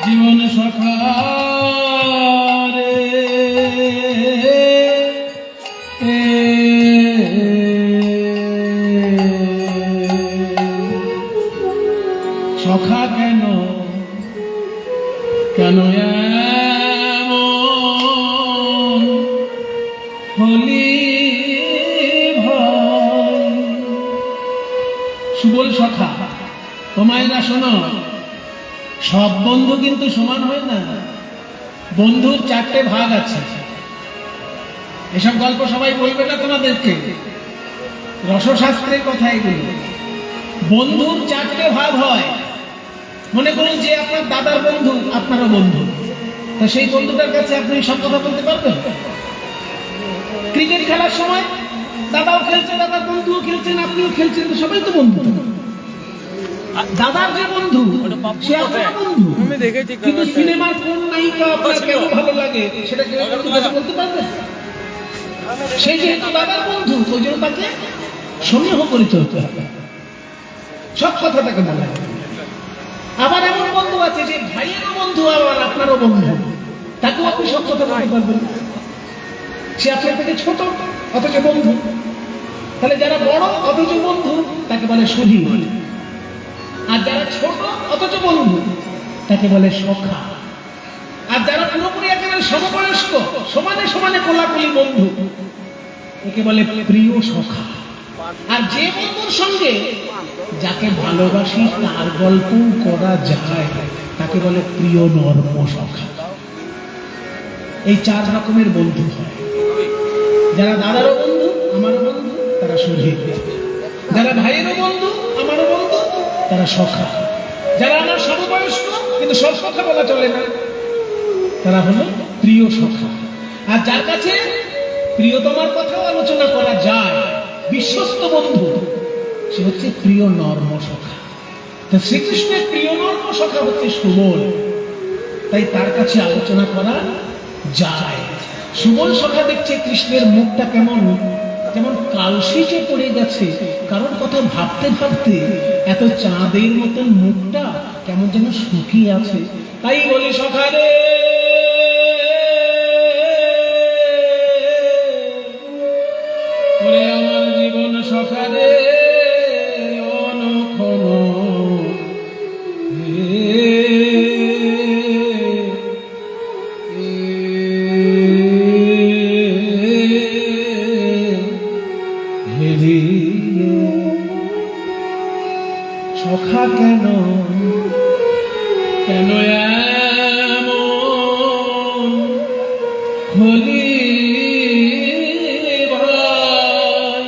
জীবন সখা রে সখা কেন কেন এমন হলি ভাই? সুবল সখা ও মায়েরা শোনো, সব বন্ধু কিন্তু সমান হয় না। বন্ধুর চারটে ভাগ আছে। এসব গল্প সবাই বলবে না তোমাদেরকে, রসশাস্ত্রের কথা এগুলো। বন্ধুর চারটে ভাগ হয়। মনে করুন যে আপনার দাদার বন্ধু আপনারও বন্ধু, তা সেই বন্ধুটার কাছে আপনি সব কথা বলতে পারবেন? ক্রিকেট খেলার সময় দাদাও খেলছে, দাদার বন্ধুও খেলছেন, আপনিও খেলছেন, তো সবাই তো বন্ধু। দাদার যে বন্ধু সে আপনার বন্ধু, কিন্তু সিনেমার কোন নায়িকা আপনার কেন ভালো লাগে সেটা কেউ বলতে পারবে? সেই যেহেতু দাদার বন্ধু, ওই জন্য তাকে সমীহ করে চলতে হবে, সব কথা তাকে বলা হবে। আবার এমন বন্ধু আছে যে ভাইয়েরও বন্ধু আবার আপনারও বন্ধু, তাকেও আপনি সব কথা বলতে পারবেন। সে আপনার থেকে ছোট অথচ বন্ধু। তাহলে যারা বড় অথচ বন্ধু তাকে বলে সখী, আর যারা ছোট অথচ বন্ধু তাকে বলে সখা। আর যারা পুরোপুরি একেবারে সমবয়স্ক সমানে সমানে কোলাকুলি বন্ধু একে বলে প্রিয় সখা। আর যে বন্ধুর সঙ্গে যাকে ভালোবাসি তার গল্প করা যায় তাকে বলে প্রিয় নর্ম সখা। এই চার রকমের বন্ধু হয়। যারা দাদারও বন্ধু আমারও বন্ধু তারা সখী, যারা ভাইয়েরও বন্ধু আমারও বন্ধু তারা সখা, যারা আমার সমবয়স্ক কিন্তু সব কথা বলা চলে না তারা হলো প্রিয় সখা। আর যার কাছে প্রিয়তমার কথাও আলোচনা করা যায়, বিশ্বস্ত বন্ধু, সে হচ্ছে প্রিয় নর্ম সখা। তো শ্রীকৃষ্ণের প্রিয় নর্ম সখা হচ্ছে সুবল, তাই তার কাছে আলোচনা করা যায়। সুবল সখা দেখছে কৃষ্ণের মুখটা কেমন, যেমন কালশিটে পড়ে গেছে, কারণ কথা ভাবতে ভাবতে এত চাঁদের মতন মুখটা কেমন যেন শুকিয়ে আছে। তাই বলি সখা রে, ওরে আমার জীবন সখা রে, অনুক্ষণ সখা কেন কেন এমন হলি ভাই?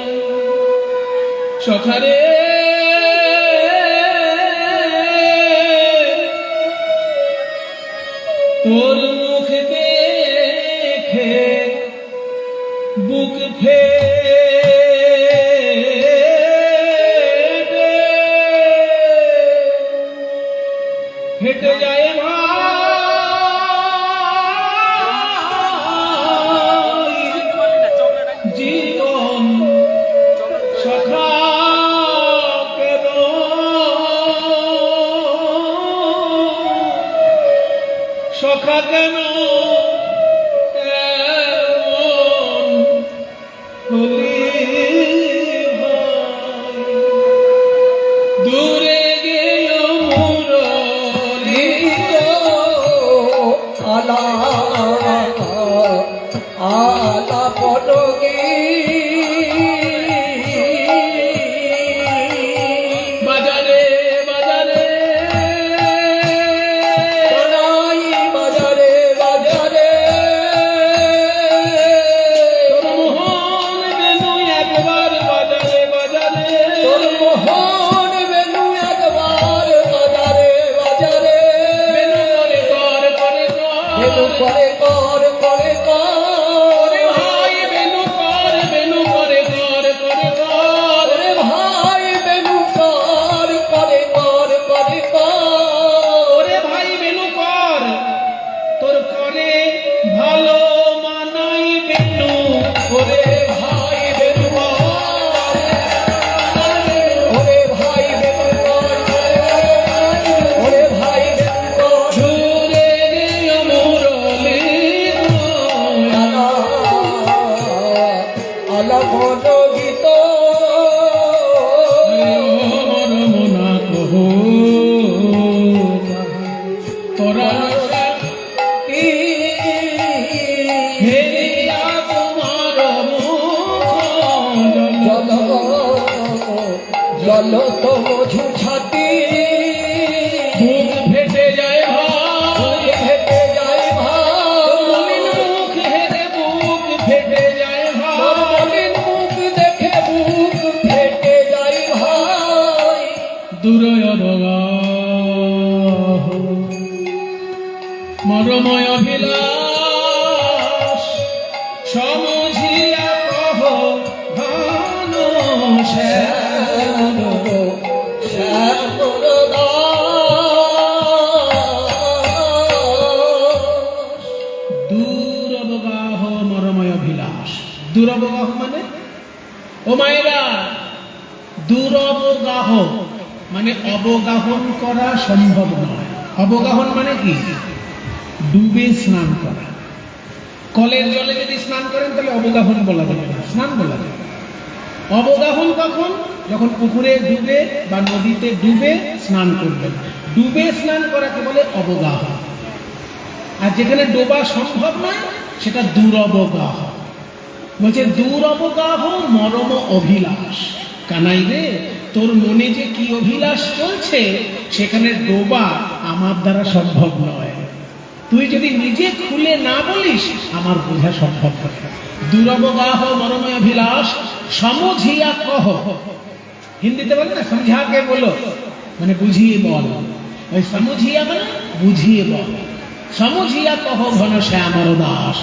সখা রে তোর মুখ দেখে বুক হেঁটে যায় ভাই জীবন সখা কেন সখা কেন এমন হলি ভাই? দূরে গেল মুরলি আলা আলা পটগি বাজারে বাজারে সোনাই বাজারে বাজারে তোর মোহন বেনু একবার বাজারে বাজারে তোর মোহন বেনু একবার বাজারে বাজারে বেনু করে কর বেনু করে কর ওরে ভাই বেনু করে কর ওরে ভাই বেনু কর ওরে ভাই বেনু কর তোর করে ভালো মানাই বেনু ওরে ভাই বেনু কর ওরে ভাই বেনু কর ওরে ভাই বেনু কর দূরে গেল মুরলি আলা আলা বলো গীত মর মনা কহো তোরা হেরিয়া তোমার মুখ জল জল তো মধু ছাতি মুখ ফেটে যায় ভাই হেঁটে যায় মলিন ভাই মুখ হেরে বুক ফেটে যায় তোর ভাই মলিন মুখ দেখে বুক ফেটে যায় ভাই দূরয় অবগাহ মরময় অভিলাষ সমঝিয়া কহ ধন শ্যাম শ্যামর দূর অবগাহ মরময় অভিলাষ দূর অবগাহ মানে ও মায়েরা দূর অবগাহ মানে অবগাহন করা সম্ভব নয়। অবগাহন মানে কি? ডুবে স্নান করা। কলের জলে যদি স্নান করেন তাহলে অবগাহন বলা যাবে না, স্নান বলা যাবে। অবগাহন কখন? যখন পুকুরে ডুবে বা নদীতে ডুবে স্নান করবেন। ডুবে স্নান করাকে বলে অবগাহন। আর যেখানে ডোবা সম্ভব নয় সেটা দুরবগাহ। বলছে দুরবগাহ মরম অভিলাষ। কানাই রে, তোর মনে যে কি অভিলাষ চলছে সেখানে ডোবা আমার দ্বারা সম্ভব নয়। তুই যদি নিজে খুলে না বলিস আমার বোঝা সম্ভব নয়। দুরবগাহ মরম অভিলাষ সমঝিয়া কহ। হিন্দিতে বলে না সমঝাকে বলো, মানে বুঝিয়ে বল। ওই সমঝিয়া মানে বুঝিয়ে বল। সমঝিয়া কহ ঘন শ্যামর দাস।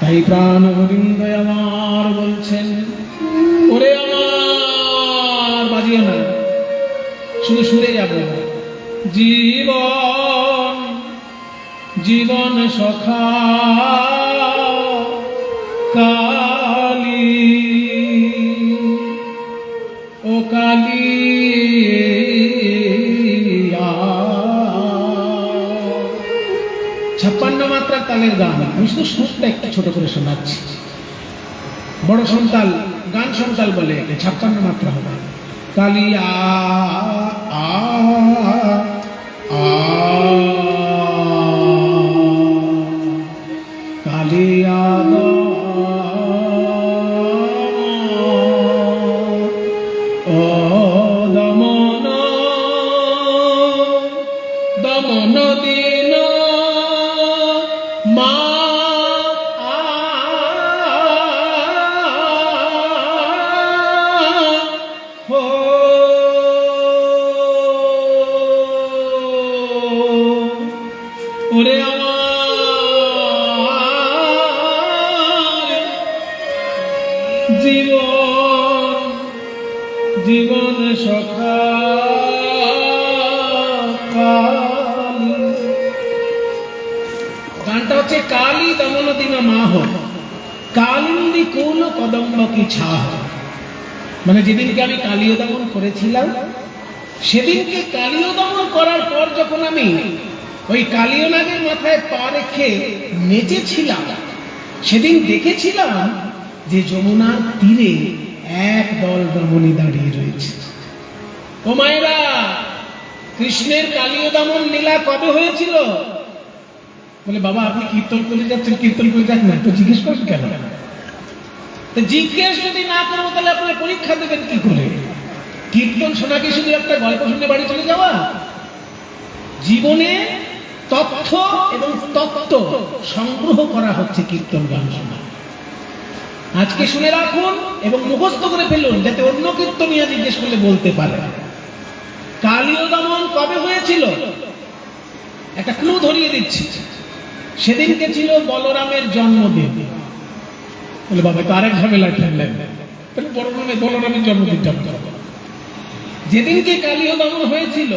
তাই প্রাণ গোবিন্দ আমার বলছেন, ওরে আমার বাজিও না, শুধু সুরে যাব। জীবন জীবন সখা কালী, ও কালী 56 মাত্রার তালের গান। আমি শুধু সুরটা একটু ছোট করে শোনাচ্ছি। বড় সন্তাল, গান সন্তাল বলে একে। 56 মাত্রা হবে। কালিয়া আ আ কালিয়া ও দমন দমন দিন মা হো জীবন জীবন সখা কালী। গানটা হচ্ছে কালী দমন দিন মাহ কালিন্দী কুল কদম্ব কি ছাহ। মানে যেদিনকে আমি কালীয় দমন করেছিলাম, সেদিনকে কালীয় দমন করার পর যখন আমি ওই কালীয় নাগের মাথায় পা রেখে নেচেছিলাম, সেদিন দেখেছিলাম যে যমুনার তীরে এক দল রমণী দাঁড়িয়ে রয়েছে। ও মায়েরা, কৃষ্ণের কালীয় দমন লীলা কবে হয়েছিল? বলে বাবা আপনি কীর্তন করে যাচ্ছেন, কীর্তন করে যাচ্ছেন না, তো জিজ্ঞেস করছেন কেন? তো জিজ্ঞেস যদি না করবো তাহলে আপনারা পরীক্ষা দেবেন কি করে? কীর্তন শোনা কি শুধু একটা গল্প শুনে বাড়ি চলে যাওয়া? জীবনে তথ্য এবং তত্ত্ব সংগ্রহ করা হচ্ছে কীর্তন গান শোনা। আজকে শুনে রাখুন এবং মুখস্থ করে ফেলুন, যাতে অন্য কীর্তনিয়া জিজ্ঞেস করলে বলতে পারে। কালীয় দমন কবে হয়েছিল? একটা ক্লু ধরিয়ে দিচ্ছি। সেদিনকে ছিল বলরামের জন্মদিন। বলে বাবা তো আরেক ঝামেলা ঠেললেন, তাহলে বলরামের জন্মদিনটা যেদিনকে কালীয় দমন হয়েছিল,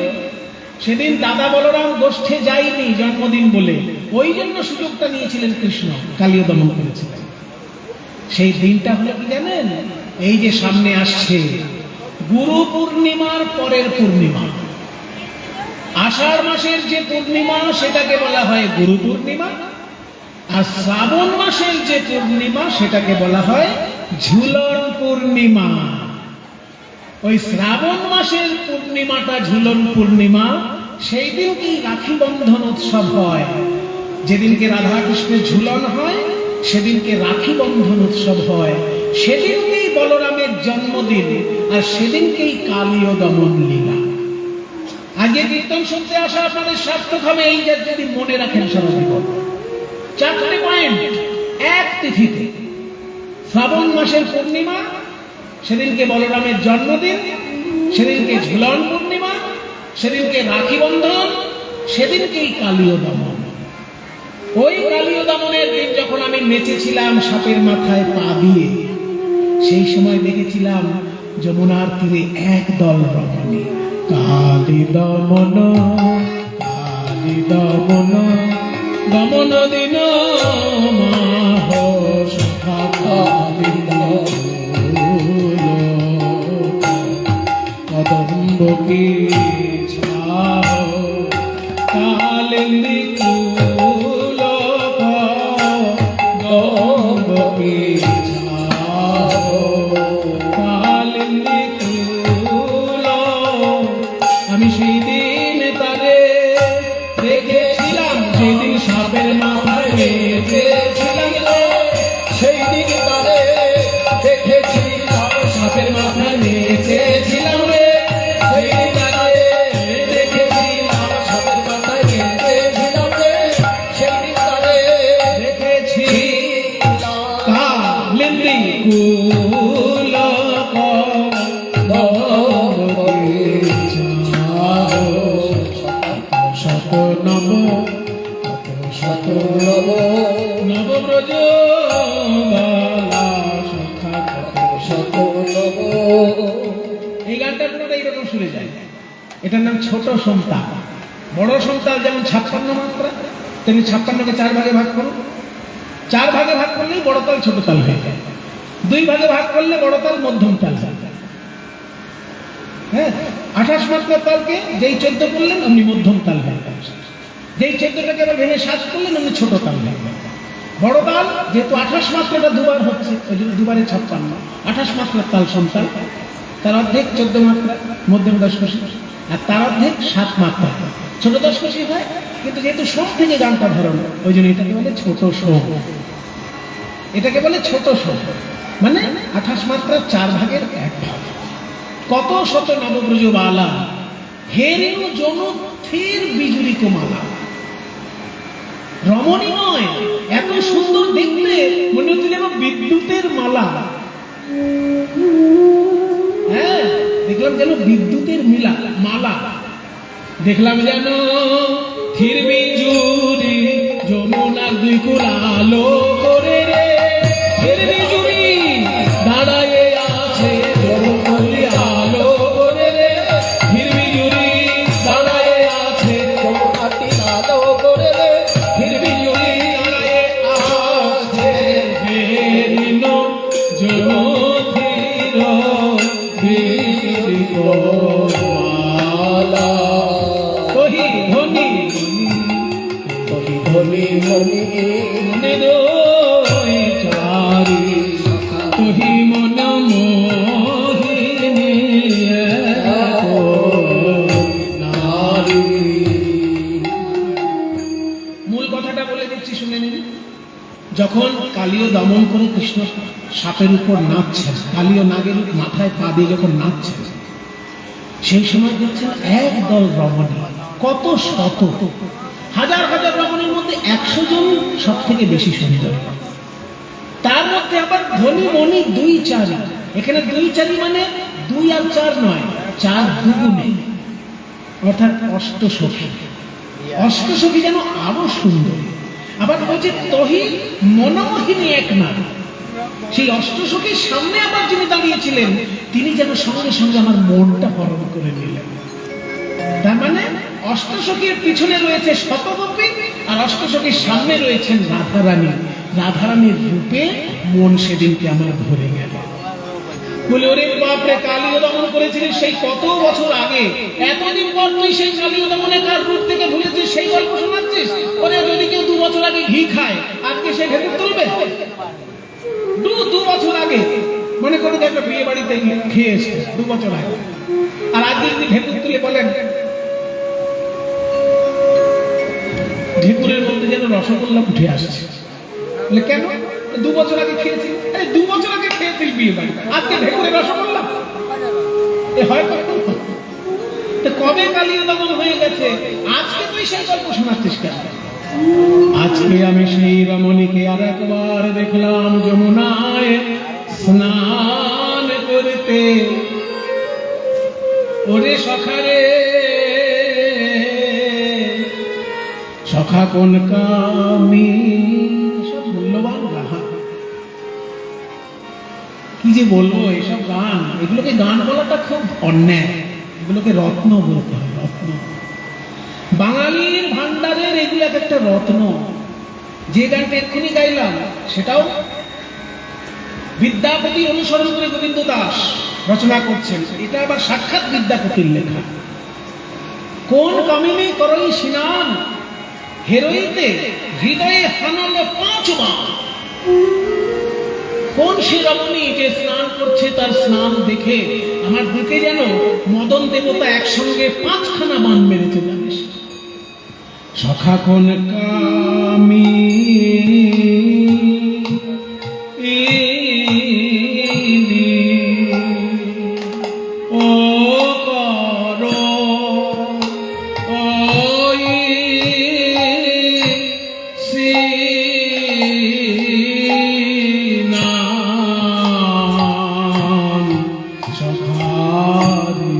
সেদিন দাদা বলরাম গোষ্ঠে যায়নি জন্মদিন বলে, ওই জন্য সুযোগটা নিয়েছিলেন কৃষ্ণ, কালীয় দমন করেছিলেন। সেই দিনটা হলো কি জানেন? এই যে সামনে আসছে গুরু পূর্ণিমার পরের পূর্ণিমা। আষাঢ় মাসের যে পূর্ণিমা সেটাকে বলা হয় গুরু পূর্ণিমা, আর শ্রাবণ মাসের যে পূর্ণিমা সেটাকে বলা হয় ঝুলন পূর্ণিমা। ওই শ্রাবণ মাসের পূর্ণিমাটা ঝুলন পূর্ণিমা, সেই দিনকেই রাখি বন্ধন উৎসব হয়। যেদিনকে রাধা কৃষ্ণের ঝুলন হয় সেদিনকে রাখি বন্ধন উৎসব হয়। সেদিনকেই বলরামের জন্মদিন, আর সেদিনকেই কালীয় দমন লীলা। আগে কীর্তন শুনতে আসা আপনাদের সার্থক হবে এই যে যদি মনে রাখেন সারা জীবন। 4টে পয়েন্ট। এক তিথিতে শ্রাবণ মাসের পূর্ণিমা, সেদিনকে বলরামের জন্মদিন, সেদিনকে ঝুলন পূর্ণিমা, সেদিনকে রাখি বন্ধন, সেদিনকেই কালীয় দমন। ওই কালীয় দমনের দিন যখন আমি নেচেছিলাম সাপের মাথায় পা দিয়ে, সেই সময় দেখেছিলাম যমুনার তীরে এক দল রমণী। কালী দমন কালী দমন দমন দিন মাহ সখা কালী কদম্ব কি ছাহ কালিন্দী কুল কদম্ব কি ছাহ কালিন্দী কুল। আমি সেই দিন তারে দেখেছিলাম, যেদিন সাপের মাথায় বেঁধেছিলাম, সেই দিন তারে দেখেছিলাম, সাপের মাথায় বেঁধেছিলাম রে, সেই দিন তারে দেখেছিলাম, সাপের মাথায় বেঁধেছিলাম রে, সেই দিন তারে দেখেছি দেখেছিলাম। কালিন্দী কুল কদম্ব কি ছাহ। শত নব শত নবব্রজ বালা সখা কত শত। এই গানটা পুরোটা এইরকম শুনে যায়। এটার নাম ছোট সমতাল। বড় সমতাল যেমন 56 মাত্রা, তেমনি 56কে 4 ভাগে ভাগ করুন। 4 ভাগে ভাগ করলেই বড় তাল ছোট তাল হয়ে যায়। 2 ভাগে ভাগ করলে বড় তাল মধ্যম তাল হয়ে যায়। হ্যাঁ, 28 মাত্রার তালকে যেই 14 করলেন অমনি মধ্যম তাল হয়ে যায়। যেই 14টাকে আবার ভেঙে 7 করলেন অমনি ছোট তাল হয়ে যায়। বড় তাল যেহেতু 28 মাত্রাটা দুবার হচ্ছে, ওই জন্য দুবারে 56। 28 মাত্রার তাল সমতাল, তার অর্ধেক 14 মাত্রা মধ্যম দশকষি, আর তার অর্ধেক 7 মাত্রা ছোট দশকষি হয়। কিন্তু যেহেতু সোম থেকে গানটা ধরানো, ওই জন্য এটাকে বলে ছোট সোম। এটাকে বলে ছোট সোম, মানে 28 মাত্রার 4 ভাগের 1 ভাগ। কত শত নবব্রজ বালা হেরেও জনথির বিজুরি কোমালা। রমণী নয়, এত সুন্দর দেখতে, মনে হচ্ছিল যেন বিদ্যুতের মালা। হ্যাঁ, দেখলাম যেন বিদ্যুতের মালা। দেখলাম যেন থির বিজুরি যমুনার 2 কুল আলো করে রে। থির বিজুরি দাঁড়া কালীয় দমন করে কৃষ্ণ সাপের উপর নাচছেন, কালীয় নাগের মাথায় পা দিয়ে যখন নাচছেন, সেই সময় দেখছেন একদল রমণী, কত শত, হাজার হাজার রমণীর মধ্যে 100 জন সব থেকে বেশি সুন্দর, তার মধ্যে আবার ধনী মণি 2-4। এখানে 2-4 মানে 2 আর 4 নয়, 4 দুগুণে, অর্থাৎ অষ্টসখী। অষ্টসখী যেন আরো সুন্দর। আবার বলছে তহি মনোমোহিনী এক নারী। সেই অষ্টসখীর সামনে আবার যিনি দাঁড়িয়েছিলেন, তিনি যেন সঙ্গে সঙ্গে আমার মনটা হরণ করে নিলেন। তার মানে অষ্টসখীর পিছনে রয়েছে শতগোপী, আর অষ্টসখীর সামনে রয়েছেন রাধারানী। রাধারানীর রূপে মন সেদিনকে আমার ভরে গেল। বলে ওরে বাপরে, কালীয় দমন করেছিলিস সেই কত বছর আগে, এতদিন পর তুই সেই কালীয় দমনে কার রূপ থেকে ভুলেছিস সেই গল্প শোনাচ্ছিস? ওরে যদি কেউ 2 বছর আগে ঘি খায়, আজকে সে ভেতর তুলবে? 2 বছর আগে মনে করে দেখো বিয়ে বাড়িতে খেয়ে এসে 2 বছর আগে, আর আজকে যদি ভেতর তুলে বলেন ঢেকুরের মধ্যে যেন রসগোল্লা উঠে আসছে, বলে কেন? 2 বছর আগে খেয়েছি। 2 বছর আগে খেয়েছিস বিয়ে বাড়ি, আজকে ঢেকুরের রসগোল্লা? এ হয় কখন? কবে কালীয় দমন হয়ে গেছে, আজকে তুই সেই গল্প শোনাচ্ছিস কেন? আজকে আমি সেই রমণীকে আর একবার দেখলাম যমুনায় স্নান করতে। ওরে সখারে, সখা কোন কামি, সব মূল্যবান গান। কি যে বলবো এসব গান, এগুলোকে গান বলাটা খুব অন্যায়, এগুলোকে রত্ন বলতে হয়, রত্ন। বাঙালির ভান্ডারের এগুলো একটা রত্ন। যে গানটা এক্ষুনি গাইলাম সেটাও বিদ্যাপতি অনুসরণ করে গোবিন্দ দাস রচনা করছেন, এটা আবার সাক্ষাৎ বিদ্যাপতির লেখা। কোন কামিনী করই স্নান, হেরোইতে হৃদয়ে হানল 5 বার। কোন সে রমণী যে স্নান করছে, তার স্নান দেখে আমার বুকে যেন মদন দেবতা একসঙ্গে 5খানা বান মেরেছে জানিস। সখা কোন কামি ও করো ওই সিনান সখারে,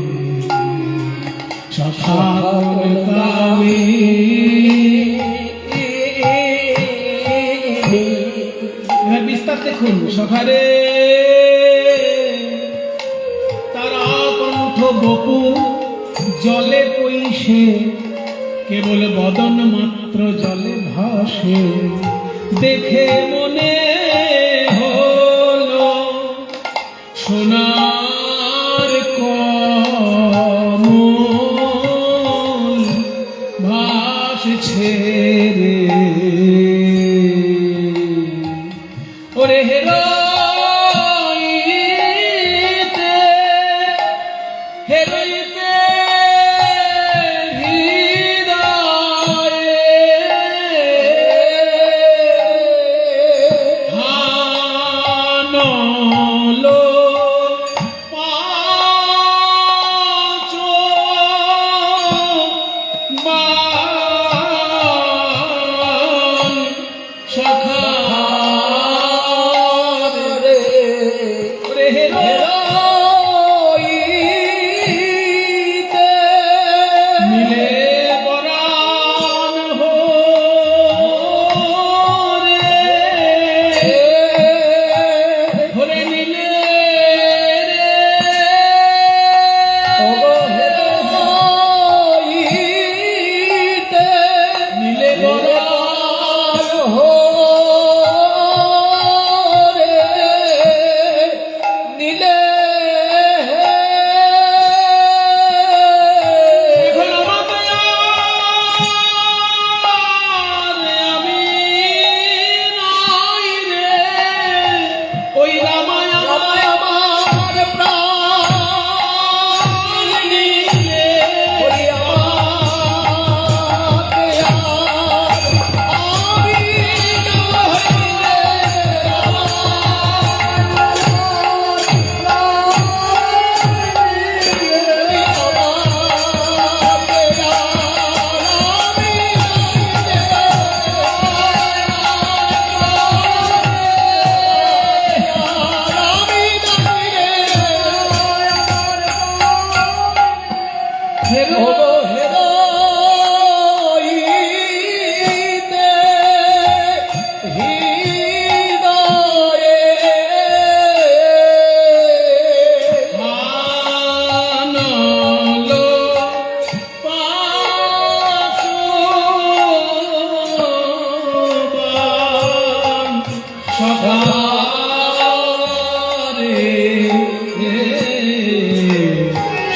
সখা কোন কামি। বিস্তার দেখুন। সখারে তারা কণ্ঠ বপু জলে পইসে, কেবল বদন মাত্র জলে ভাসে। দেখে মনে হলো সোনার কমল ভাসছে রে। ওরে হেরোইতে, হেরোইতে হৃদয়ে হানল 5 বাণ। সখা মিলে পরাণ হো রে, হরে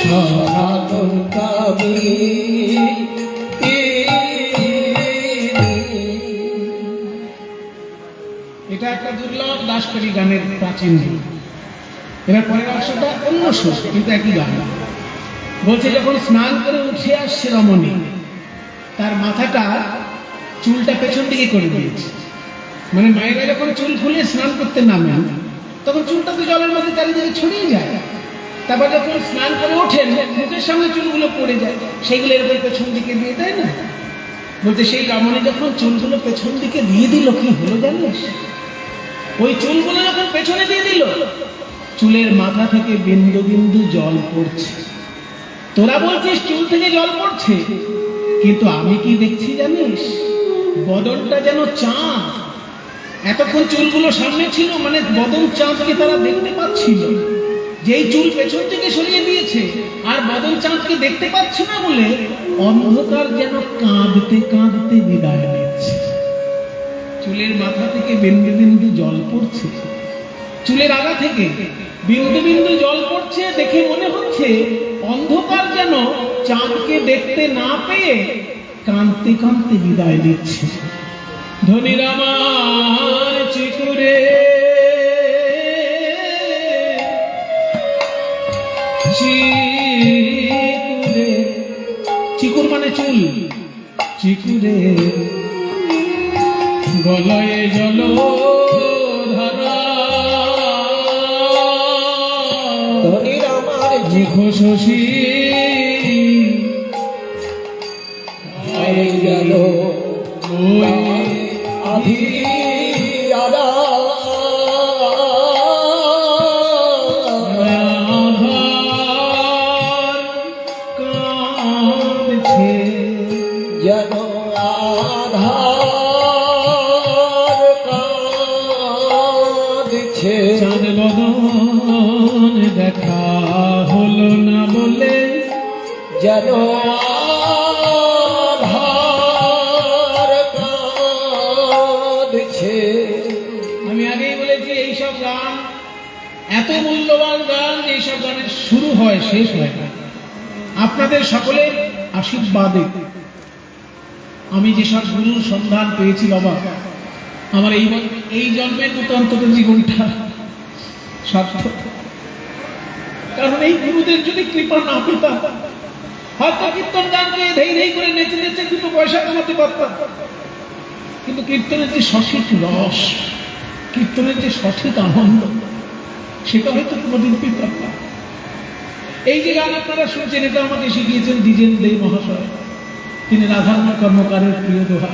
সনাতন কবি এটা একটা দুর্লভ দাসকারী গানের প্রাচীন রূপ। এবার পরের অংশটা অন্য সুর, কিন্তু একই গান। বলছে যখন স্নান করে উঠে আসছে রমণী, তার মাথাটা চুলটা পেছন দিকে করে দিয়েছে। মানে মায়েরা যখন চুল খুলে স্নান করতে নামেন, তখন চুলটা তো জলের মধ্যে চারিদিকে ছড়িয়ে যায়। তারপর যখন স্নান করে ওঠেন, মুখের সামনে চুলগুলো পড়ে যায়, সেইগুলো এরকম পেছন দিকে দিয়ে দেয় না। বলতে সেই রমণী যখন চুলগুলো পেছন দিকে দিয়ে দিল, কি হলো জানিস? ওই চুলগুলো যখন পেছনে দিয়ে দিল, চুলের মাথা থেকে বিন্দু বিন্দু জল পড়ছে। তোরা বলছিস চুল থেকে জল পড়ছে, কিন্তু আমি কি দেখছি জানিস? বদনটা যেন চাঁদ। এতক্ষণ চুলগুলো সামনে ছিল, মানে বদন চাঁদকে তারা দেখতে পাচ্ছিল। যেই চুল পেছন থেকে সরিয়ে দিয়েছে, আর বদন চাঁদকে দেখতে পাচ্ছে না বলে অন্ধকার যেন কাঁদতে কাঁদতে বিদায় নিচ্ছে। চুলের মাথা থেকে বিন্দু বিন্দু জল পড়ছে, চুলের আগা থেকে বিন্দু বিন্দু জল পড়ছে। দেখে মনে হচ্ছে অন্ধকার যেন চাঁদকে দেখতে না পেয়ে কাঁদতে কাঁদতে বিদায় নিচ্ছে। ধনির আমার চিকুরে চিকুরে, চিকুর মানে চুল, চিকুরে গলায় জল ধারা, ধনির আমার মুখ শশী গেল আধি আদা কাঁদছে, যেন আধার কাঁদছে। চাঁদ বদন দেখা হলো না বলে, যেন আধার কাঁদছে। আমি আগেই বলেছি এইসব গান এত মূল্যবান গান, এইসব গানের শুরু হয় শেষ হয় না। আপনাদের সকলের আশীর্বাদে আমি যেসব গুরুর সন্ধান পেয়েছি বাবা, আমার এই জন্মের মতো অন্তত জীবনটা সার্থক। কারণ এই গুরুদের যদি কৃপা না পেতাম, হয়তো কীর্তন গানকে ধেই ধেই করে নেচে নেচে দুটো পয়সা কামাতে পারতাম, কিন্তু কীর্তনের যে সঠিক রস, কীর্তনের যে সঠিক আনন্দ, সেটা হয়তো কোনোদিন পেতাম না। এই যে গান আপনারা শুনছেন, এটা আমাকে শিখিয়েছেন দ্বিজেন দে মহাশয়। তিনি রাধারমণ কর্মকারের প্রিয় দোহা।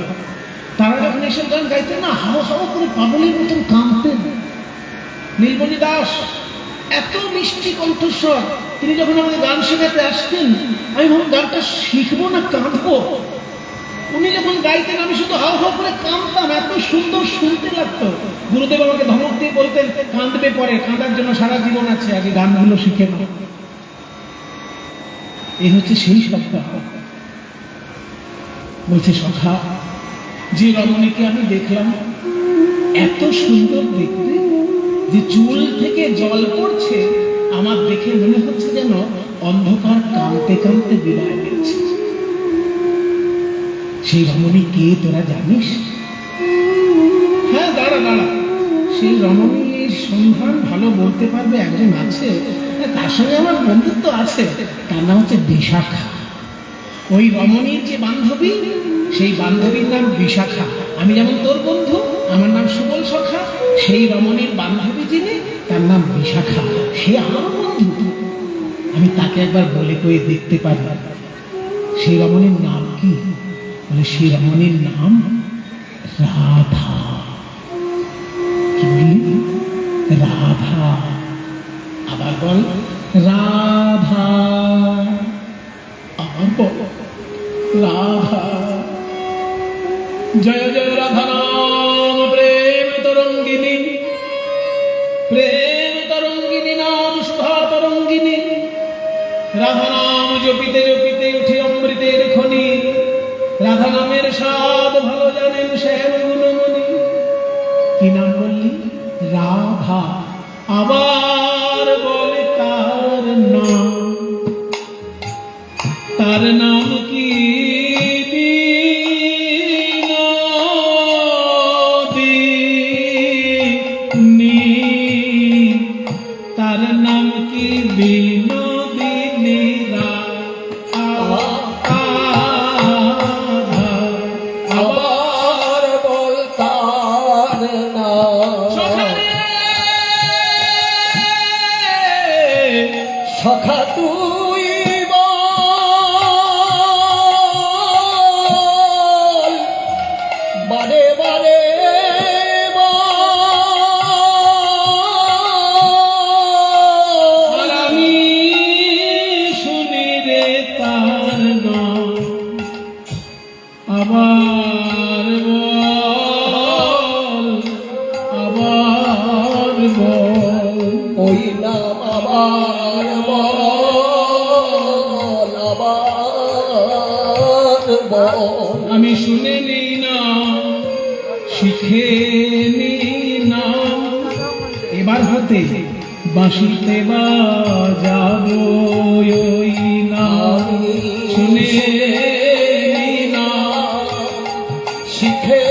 তারা যখন এসব গান গাইতেন না, হাওয়া হাওয়া করে পাগলের মতন কাঁদতেন। নীলমণি দাস এত মিষ্টি কণ্ঠস্বর, তিনি যখন আমাদের গান শেখাতে আসতেন, আমি ভাবলাম গানটা শিখবো না কাঁদবো। উনি যখন গাইতেন, আমি শুধু হাও হাও করে কাঁদতাম, এত সুন্দর শুনতে লাগতো। গুরুদেব আমাকে ধমক দিয়ে বলতেন, কাঁদবে পরে, কাঁদার জন্য সারা জীবন আছে, আগে গানগুলো শিখে নাও। এই হচ্ছে সেই সত্তা। বলছে সখা, যে রমণীকে আমি দেখলাম এত সুন্দর দেখতে, যে চুল থেকে জল পড়ছে, আমার দেখে মনে হচ্ছে যেন অন্ধকার কাঁদতে কাঁদতে বিদায় নিচ্ছে। সেই রমণী কে তোরা জানিস? হ্যাঁ, দাঁড়া দাঁড়া, সেই রমণীর সন্ধান ভালো বলতে পারবে একজন আছে, তার সঙ্গে আমার বন্ধুত্ব আছে। তার নাম হচ্ছে বিশাখা। ওই রমণীর যে বান্ধবী, সেই বান্ধবীর নাম বিশাখা। আমি যেমন তোর বন্ধু, আমার নাম সুবল সখা, সেই রমণীর বান্ধবী যিনি, তার নাম বিশাখা, সে আমার বন্ধু। আমি তাকে একবার বলে কয়ে দেখতে পারি সেই রমণীর নাম কি। বলে সেই রমণীর নাম রাধা। কি বললি? রাধা। আবার বল রাধা। আবার বল রাধা। জয় জয় রাধা নাম প্রেম তরঙ্গিনী, প্রেম তরঙ্গিনী নাম সুধা তরঙ্গিনী। রাধা নাম জপিতে জপিতে উঠে অমৃতের খনি, রাধা নামের স্বাদ ভালো জানেন শ্যাম গুণমণি। কি নাম বললি? রাধা। আবার বলে তার নাম তার নাম কি বিনোদিনী আবার বল তার নাম। সখা তুই বল, বারে বারে আর আমি শুনি রে তার নাম, আবার বল, আবার বল। ওই নাম আবার বল, আবার বল। আমি শুনে নি না, শিখে নি না, এবার হতে বাঁশিতে বাজাবো ওই নাম। শুনে নি না, শিখে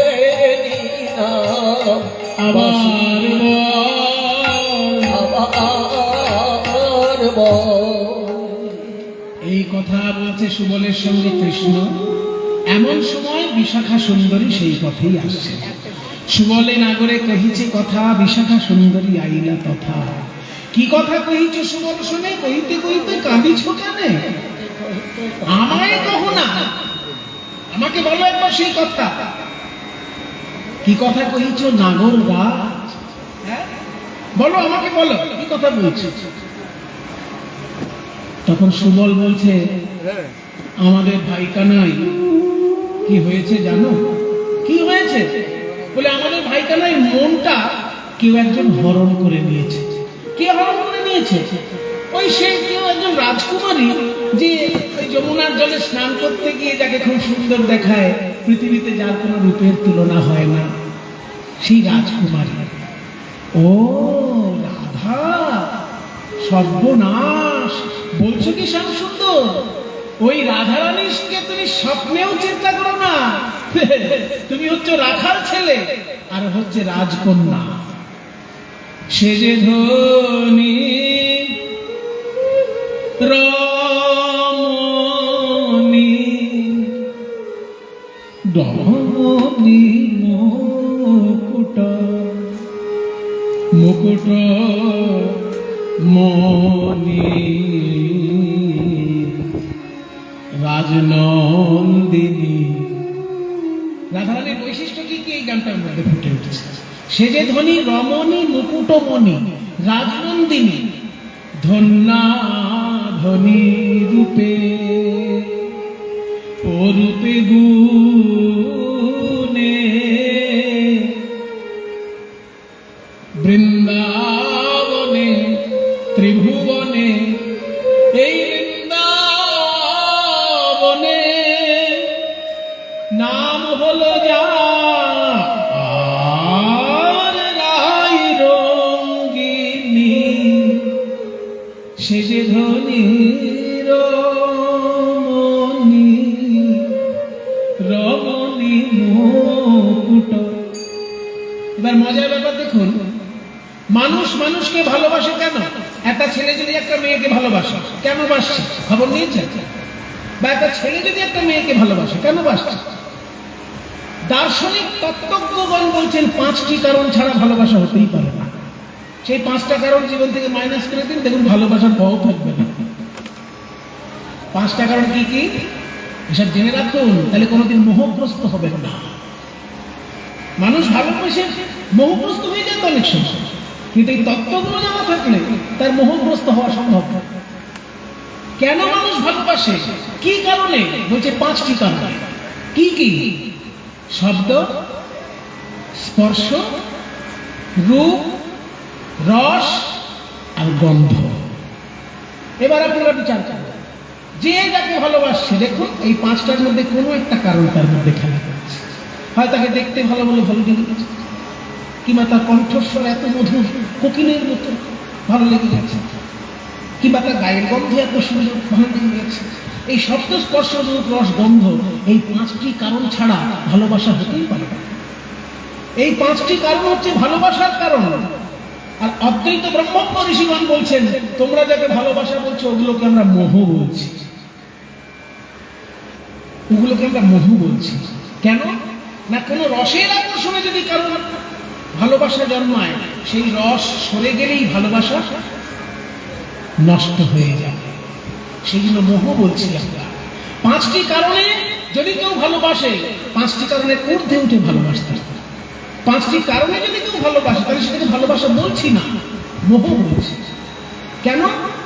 নিলাম আবার বল, আবার বল। এই কথা বলছে সুবলের সঙ্গে কৃষ্ণ। এমন সময় বিশাখা সুন্দরী সেই পথেই আসছে। সুবলে নাগরে কহিছে কথা, বিশাখা সুন্দরী আইলা তথা। কি কথা কহিছ সুবল শুনে, কহিতে কহিতে কাঁদিছ কেনে? আমায় কহ না, আমাকে বলো একবার সেই কথা। কি কথা কহিছ নাগর রাজ? হ্যাঁ? বলো, আমাকে বলো কি কথা বলছো। তখন সুবল বলছে, আমাদের ভাই কানাই কি হয়েছে জানো? কি হয়েছে? বলে আমাদের ভাই কানাই মনটা কেউ একজন হরণ করে নিয়েছে। কে হরণ করে নিয়েছে? ওই সে কেউ একজন রাজকুমারী, যে ওই যমুনার জলে স্নান করতে গিয়ে যাকে খুব সুন্দর দেখায়, পৃথিবীতে যার কোনো রূপের তুলনা হয় না, সেই রাজকুমারী। ও রাধা, সর্বনাশ! বলছো কি শ্যাম সুন্দর? ওই রাধারানীকে তুমি স্বপ্নেও চিন্তা করো না। তুমি হচ্ছে রাখাল ছেলে আর হচ্ছে রাজকন্যা। সে যে ধনী রমণী, রমণী মুকুট, মুকুট মণি, রাজনন্দিনী। রাধারানীর বৈশিষ্ট্য কি কি এই গানটার মধ্যে ফুটে উঠেছে। সে যে ধনী রমণী মুকুটমণি রাজনন্দিনী, ধন্যা ধনী রূপে, ও রূপে গুণে, বৃন্দাবনে ত্রিভুবনে, এই বৃন্দাবনে নাম হলো যা আর রাই রঙ্গিনী। সে যে ধনী রমণী, রমণী মুকুট। এবার মজার ব্যাপার দেখুন, মানুষ মানুষকে ভালোবাসে কেন? একটা ছেলে যদি একটা মেয়েকে ভালোবাসে, কেন বাসছে? খবর নিয়েছে? বা একটা ছেলে যদি একটা মেয়েকে ভালোবাসে, কেন বাসছে? দার্শনিক তত্ত্বজ্ঞগণ বলছেন 5টি কারণ ছাড়া ভালোবাসা হতেই পারে না। সেই 5টা কারণ জীবন থেকে মাইনাস করে দিন, দেখুন ভালোবাসার পাও থাকবে না। 5টা কারণ কি কি এসব জেনে রাখুন, তাহলে কোনোদিন মোহগ্রস্ত হবেন না। মানুষ ভালোবাসে মোহগ্রস্ত হয়ে যায় তো অনেক সময়, কিন্তু এই তত্ত্বগুলো জানা থাকলে তার মোহগ্রস্ত হওয়া সম্ভব না। কেন মানুষ ভালোবাসে, কি কারণে? বলছে 5টি কারণ। কি কি? শব্দ, স্পর্শ, রূপ, রস আর গন্ধ। এবার আপনারা বিচার করুন, যে যাকে ভালোবাসছে, দেখুন এই 5টার মধ্যে কোনো একটা কারণ তার মধ্যে খেলা করছে। হয় তাকে দেখতে ভালো বলে ভালো লেগে গেছে, কিংবা তার কণ্ঠস্বর এত মধুর কোকিলের মতো ভালো লেগে গেছে, কিংবা তার গায়ের গন্ধে এত সুন্দর ভালো লেগে গেছে। এই শব্দ, স্পর্শ, রূপ, রস, গন্ধ, এই 5টি কারণ ছাড়া ভালোবাসা হতেই পারে না। এই 5টি কারণ হচ্ছে ভালোবাসার কারণ। আর অদ্বৈত ব্রহ্মজ্ঞ ঋষিগণ বলছেন তোমরা যাকে ভালোবাসা বলছো ওগুলোকে আমরা মোহ বলছি, ওগুলোকে আমরা মোহ বলছি। কেন না, কোনো রসের আকর্ষণে যদি কারো ভালোবাসা জন্মায়, সেই রস সরে গেলেই ভালোবাসা নষ্ট হয়ে যাবে, সেগুলো মোহ বলছি আমরা। পাঁচটি কারণে যদি কেউ ভালোবাসে, পাঁচটি কারণে ঊর্ধ্বে উঠে ভালোবাসতে হবে। পাঁচটি কারণে যদি কেউ ভালোবাসে তাহলে সেটাকে ভালোবাসা বলছি না, মোহ বলছি। কেন?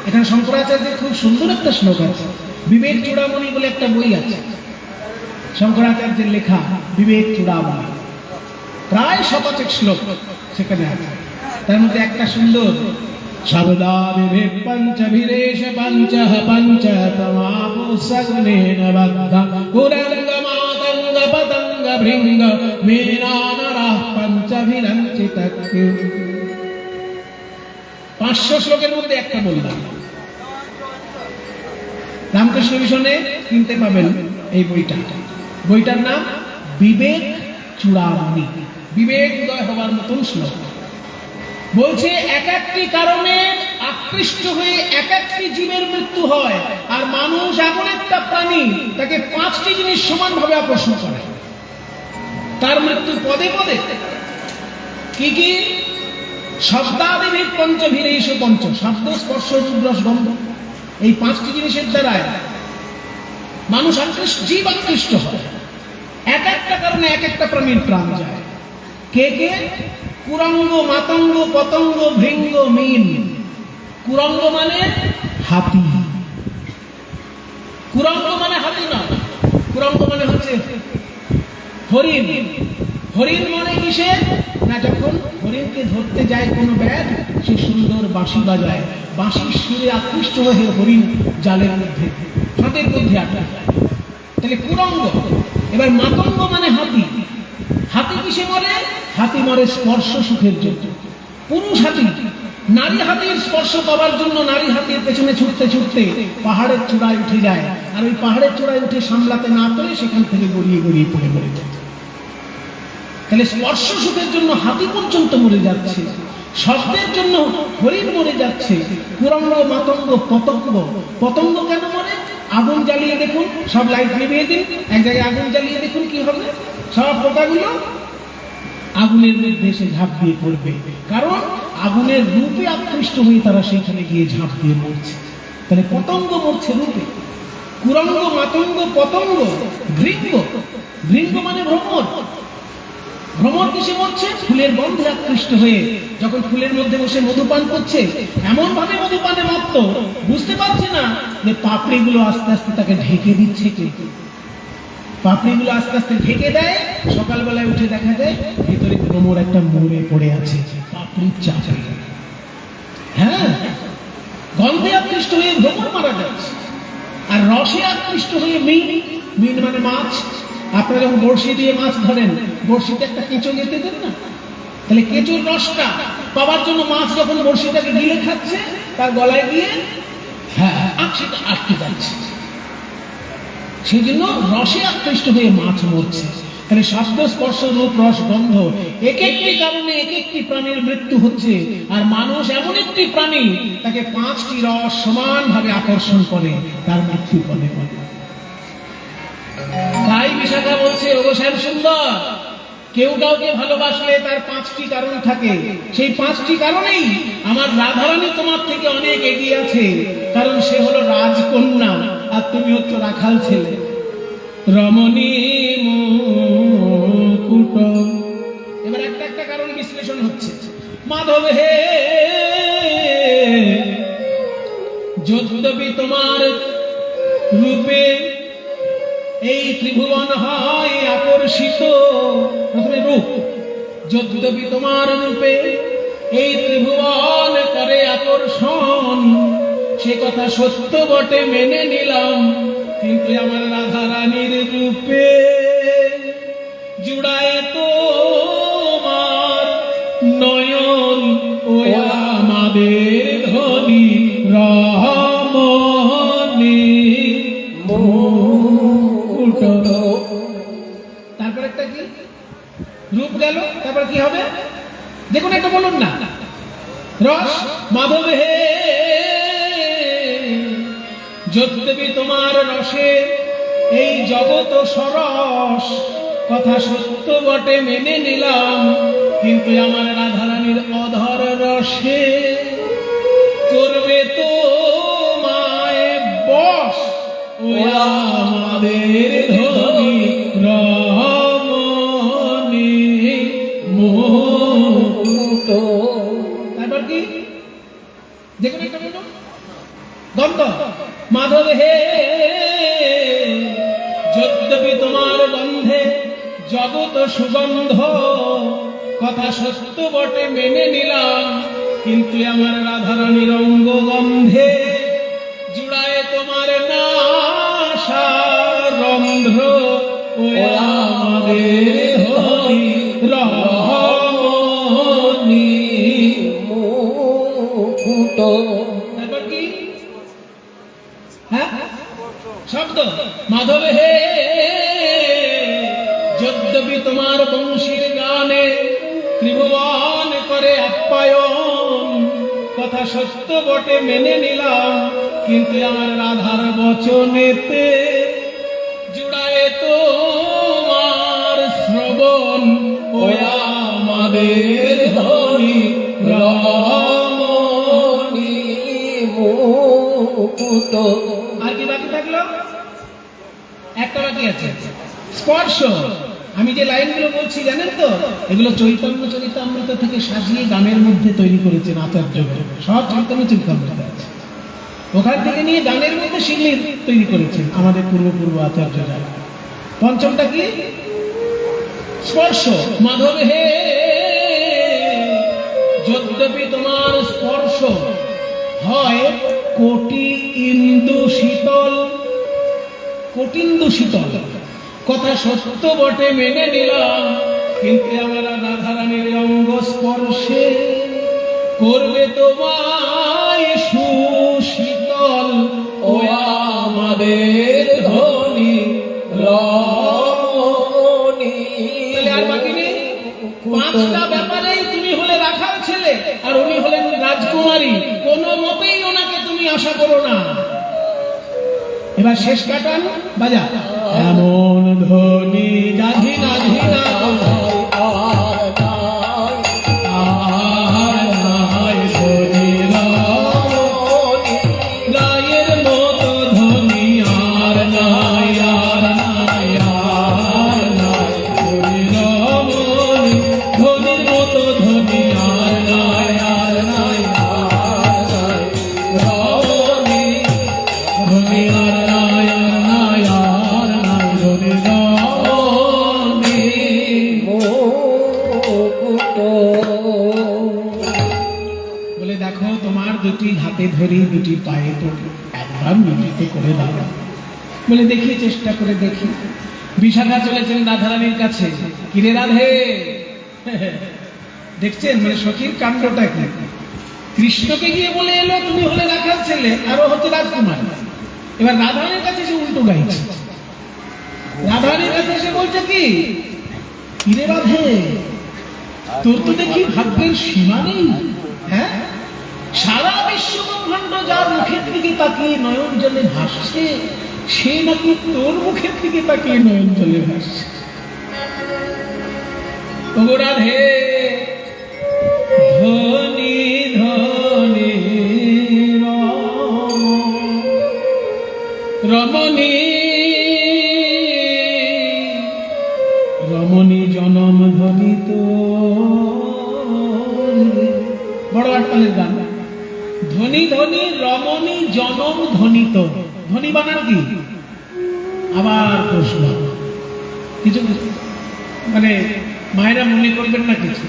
এখানে শঙ্করাচার্যের খুব সুন্দর একটা শ্লোক আছে, বিবেক চূড়ামণি বলে একটা বই আছে, শঙ্করাচার্যের লেখা বিবেক চূড়ামণি, প্রায় 5 শ্লোক সেখানে আছে। তার মধ্যে একটা সুন্দর, সর্বদা বিবেক পঞ্চভিরেশ পঞ্চঃ পঞ্চতমাপো সগুণেন বদ্ধ কুরঙ্গ মাতঙ্গ পতঙ্গ ভৃঙ্গ মেনানরাঃ পঞ্চভিরঞ্চিতক্যু। 500 শ্লোকের মধ্যে একটা বললাম। রামকৃষ্ণ মিশনে কিনতে পাবেন এই বইটা, বইটার নাম বিবেক চূড়ামণি, বিবেক উদয় হবার মতন শ্লোক। বলছে এক একটি কারণে আকৃষ্ট হয়ে এক একটি জীবের মৃত্যু হয়, আর মানুষ এমন একটা প্রাণী তাকে 5টি জিনিস সমানভাবে আকর্ষণ করে, তার মৃত্যু পদে পদে। কি কি? শব্দাদিভির পঞ্চভিরেশ পঞ্চ, শব্দ স্পর্শ রূপ রস গন্ধ, এই 5টি জিনিসের দ্বারায় মানুষ আকৃষ্ট, জীব আকৃষ্ট হয়। এক একটা কারণে এক একটা প্রাণীর প্রাণ যায়। কে কে? কুরঙ্গ মাতঙ্গ পতঙ্গ ভৃঙ্গ মীন। কুরঙ্গ মানে হাতি, কুরঙ্গ মানে হাতি না, কুরঙ্গ মানে হচ্ছে হরিণ। হরিণ মানে কিসে না, যখন হরিণকে ধরতে যায় কোনো ব্যাগ, সে সুন্দর বাঁশি বাজায়, বাঁশির সুরে আকৃষ্ট হয়ে হরিণ জালের মধ্যে, হাতের মধ্যে আটকে যায়, তাহলে কুরঙ্গ। এবার মাতঙ্গ মানে হাতি। হাতি কিসে মরে? হাতি মরে স্পর্শ সুখের জন্য। পুরুষ হাতি, নারী হাতির স্পর্শ পাওয়ার জন্য নারী হাতির পেছনে ছুটতে ছুটতে পাহাড়ের চূড়ায় উঠে যায়, আর ওই পাহাড়ের চূড়ায় উঠে সামলাতে না পেরে সেখান থেকে গড়িয়ে গড়িয়ে পড়ে মরে যায়। তাহলে স্পর্শ সুখের জন্য হাতি পর্যন্ত মরে যাচ্ছে, শব্দের জন্য হরিণ মরে যাচ্ছে। কুরঙ্গ মাতঙ্গ পতঙ্গ। পতঙ্গ কেন মরে? আগুন জ্বালিয়ে দেখুন, সব লাইট নিভিয়ে দিন, এক জায়গায় আগুন জ্বালিয়ে দেখুন কি হবে, সব পোকাগুলো আগুনের মধ্যে এসে ঝাঁপ দিয়ে পড়বে, কারণ আগুনের রূপে আকৃষ্ট হয়ে তারা সেখানে গিয়ে ঝাঁপ দিয়ে মরছে। তাহলে পতঙ্গ মরছে রূপে। কুরঙ্গ মাতঙ্গ পতঙ্গ ভৃঙ্গ। ভৃঙ্গ মানে ভ্রমর। ভ্রমর কিসে মরছে? ফুলের গন্ধে আকৃষ্ট হয়ে যখন ফুলের মধ্যে বসে মধুপান করছে, এমন ভাবে মধুপানে মত্ত, বুঝতে পারছে না যে পাপড়িগুলো আস্তে আস্তে তাকে ঢেকে দিচ্ছে। কে? পাপড়িগুলো আস্তে আস্তে ঢেকে দেয়, সকালবেলায় উঠে দেখা যায় ভিতরে ভ্রমর একটা মরে পড়ে আছে পাপড়ির চাপে। হ্যাঁ, গন্ধে আকৃষ্ট হয়ে ভ্রমর মারা যাচ্ছে। আর রসে আকৃষ্ট হয়ে মীন। মীন মানে মাছ। আপনারা যখন বড়শি দিয়ে মাছ ধরেন, বড়শিতে একটা কেঁচো গেঁথে দেন না, তাহলে কেঁচোর রসটা পাওয়ার জন্য মাছ যখন বড়শিটাকে গিলে খাচ্ছে, তার গলায় গিয়ে সেটা আটকে যাচ্ছে। সেই জন্য রসে আকৃষ্ট হয়ে মাছ মরছে। তাহলে শব্দ স্পর্শ রূপ রস গন্ধ, এক একটি কারণে এক একটি প্রাণীর মৃত্যু হচ্ছে, আর মানুষ এমন একটি প্রাণী তাকে 5টি রস সমানভাবে আকর্ষণ করে, তার মৃত্যু পদে পদে। তাই বিশাখা বলছে, ওগো শ্যাম সুন্দর, কেউ কাউকে ভালোবাসলে তার 5টি কারণ থাকে। সেই 5টি কারণেই আমার রাধারানী তোমার থেকে অনেক এগিয়ে আছে, কারণ সে হলো রাজকন্যা আর তুমি হচ্ছ রাখাল ছেলে। রমণী মুকুট। এবার একটা একটা কারণ বিশ্লেষণ হচ্ছে। মাধব হে, যদ্যপি তোমার রূপে এই ত্রিভুবন হয় আকর্ষিত। প্রথমে রূপ, যদ্যপি তোমার রূপে এই ত্রিভুবন করে আকর্ষণ, সে কথা সত্য বটে মেনে নিলাম, কিন্তু আমার রাধা রানীর রূপে জুড়ায় তোমার নয়ন, ও আমাদের ধনী রমণী মুকুট। তারপর একটা কি? রূপ গেল, তারপর কি হবে দেখুন, একটা বলুন না। রস মাধব হে যদ্যপি তোমার রসে এই জগৎ সরস, কথা সত্য বটে মেনে নিলাম, কিন্তু আমার রাধারানীর অধর রসে করবে তো মায় বস, ও আমাদের ধনী রমণী মুকুট। তারপর কি যে কোনো একটা বলুন গন্ধ। মাধব হে যদ্যপি তোমার গন্ধে জগৎ সুগন্ধ, কথা সত্য বটে মেনে নিলাম, কিন্তু আমার রাধারানীর অঙ্গ গন্ধে জুড়ায় তোমার নাশা রন্ধ্র, ও আমাদের হরি রমণী মুকুট। তারপর কি হ্যাঁ শব্দ। মাধব হে যদ্যপি তোমার বংশীর গানে ত্রিভুবন করে আপ্যায়ন, কথা সত্য বটে মেনে নিলাম, কিন্তু আমার রাধার বচনেতে জুড়ায় তোমার শ্রবণ, ও আমাদের হরি রমণী মুকুট। আর কি বাকি থাকলো? একটা বাকি আছে স্পর্শ। আমি যে লাইনগুলো বলছি জানেন তো, এগুলো চৈতন্য চরিতামৃত থেকে সাজিয়ে গানের মধ্যে তৈরি করেছেন আচার্য, সব চৈতন্য চরিতামৃত আছে, ওখান থেকে নিয়ে গানের মধ্যে শিল্পী তৈরি করেছেন আমাদের পূর্ব আচার্যরা। পঞ্চমটা কি? স্পর্শ। মাধব হে যদ্যপি তোমার স্পর্শ হয় কোটি ইন্দু শীতল, কোটিন্দু শীতল, কথা সত্য বটে মেনে নিলাম, কিন্তু আমার রাধারানীর অঙ্গ স্পর্শে করবে তোমায় সুশীতল, ও আমাদের ধনী রমণী। তাহলে আর বাকি নেই, পাঁচটা ব্যাপারেই তুমি হলে রাখাল ছেলে আর উনি হলেন রাজকুমারী, কোনো মতেই ওনাকে তুমি আশা করো না। এবার শেষ কাটান বাজা। এমন ধ্বনি জাধি না ধিনা গায়ের মতো ধ্বনি আর নাই, আর নাই, আর নাই, ধ্বনির মতো ধ্বনি আর নাই, আর নাই, আর নাই, ধ্বনি আর নাই, আর নাই, আর নাই, ধ্বনি বলে দেখো তোমার দুটি হাতে ধরি, দুটি পায়ে ধরি, একবার মিলিত করে দাও। বলে দেখি, চেষ্টা করে দেখি। বিশাখা চলেছেন রাধারানীর কাছে, কিরে রাধে, দেখছেন মানে সখীর কাণ্ডটা কি? কৃষ্ণকে গিয়ে বলে এলো তুমি হলে রাখাল ছেলে আর ও হচ্ছে রাজকুমার। এবার রাধারানীর কাছে সে উল্টো গাইছে। রাধারানীর কাছে এসে বলছে কি, কিরে রাধে, তোর তো দেখি ভাগ্যের সীমা নেই। হ্যাঁ, সারা বিশ্ব ব্রহ্মাণ্ড যার মুখের দিকে তাকিয়ে নয়ন জলে ভাসছে, সে নাকি তোর মুখের দিকে তাকিয়ে নয়ন জলে ভাসছে। ও রাধে, ধনী ধনী রমণী, রমণী জনম ধনী তো, বড় আটকালের গান। ধনী ধনী রমণী জনম ধনী তো, ধনী বানান কি? আবার প্রশ্ন, কিছু মানে মায়েরা মনে করবেন না কিছু,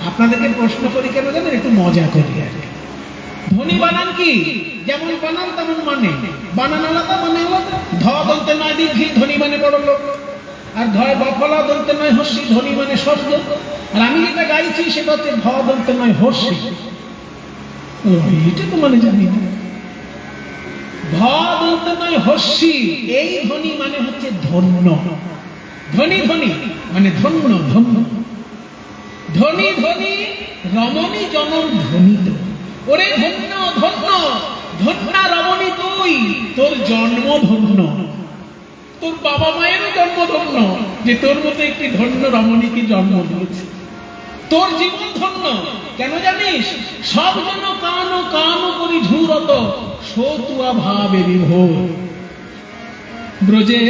আপনাদেরকে প্রশ্ন করি কেন জানেন? একটু মজা করি আর কি। ধনী বানান কি? যেমন বানান তেমন মানে, বানান আলাদা মানে আলাদা। ধ দন্তে নয় দীর্ঘি, ধনী মানে বড় লোক। আর ধয় বফলা দন্তে নয় হস্যি, ধনী মানে সভ্য। আর আমি যেটা গাইছি সেটা হচ্ছে ধ দন্তে নয় হস্যি, এটা তো মানে জানি না। ধ দন্তে নয় হস্যি, এই ধনী মানে হচ্ছে ধন্য। ধনী ধনী মানে ধন্য, ধন্য। ধনী ধনী রমণী জনম ধনী তো, ওরে ধন্য ধন্য ধন্যা রমণী তুই, তোর জন্ম ধন্য, তোর বাবা মায়েরও জন্ম ধন্য যে তোর মতো একটি ধন্য রমণীকে জন্ম দিয়েছে। তোর জীবন ধন্য, কেন জানিস? সব জন কানো কানো করি ঝুরত, সতুয়া ভাবে বিভোর। ব্রজে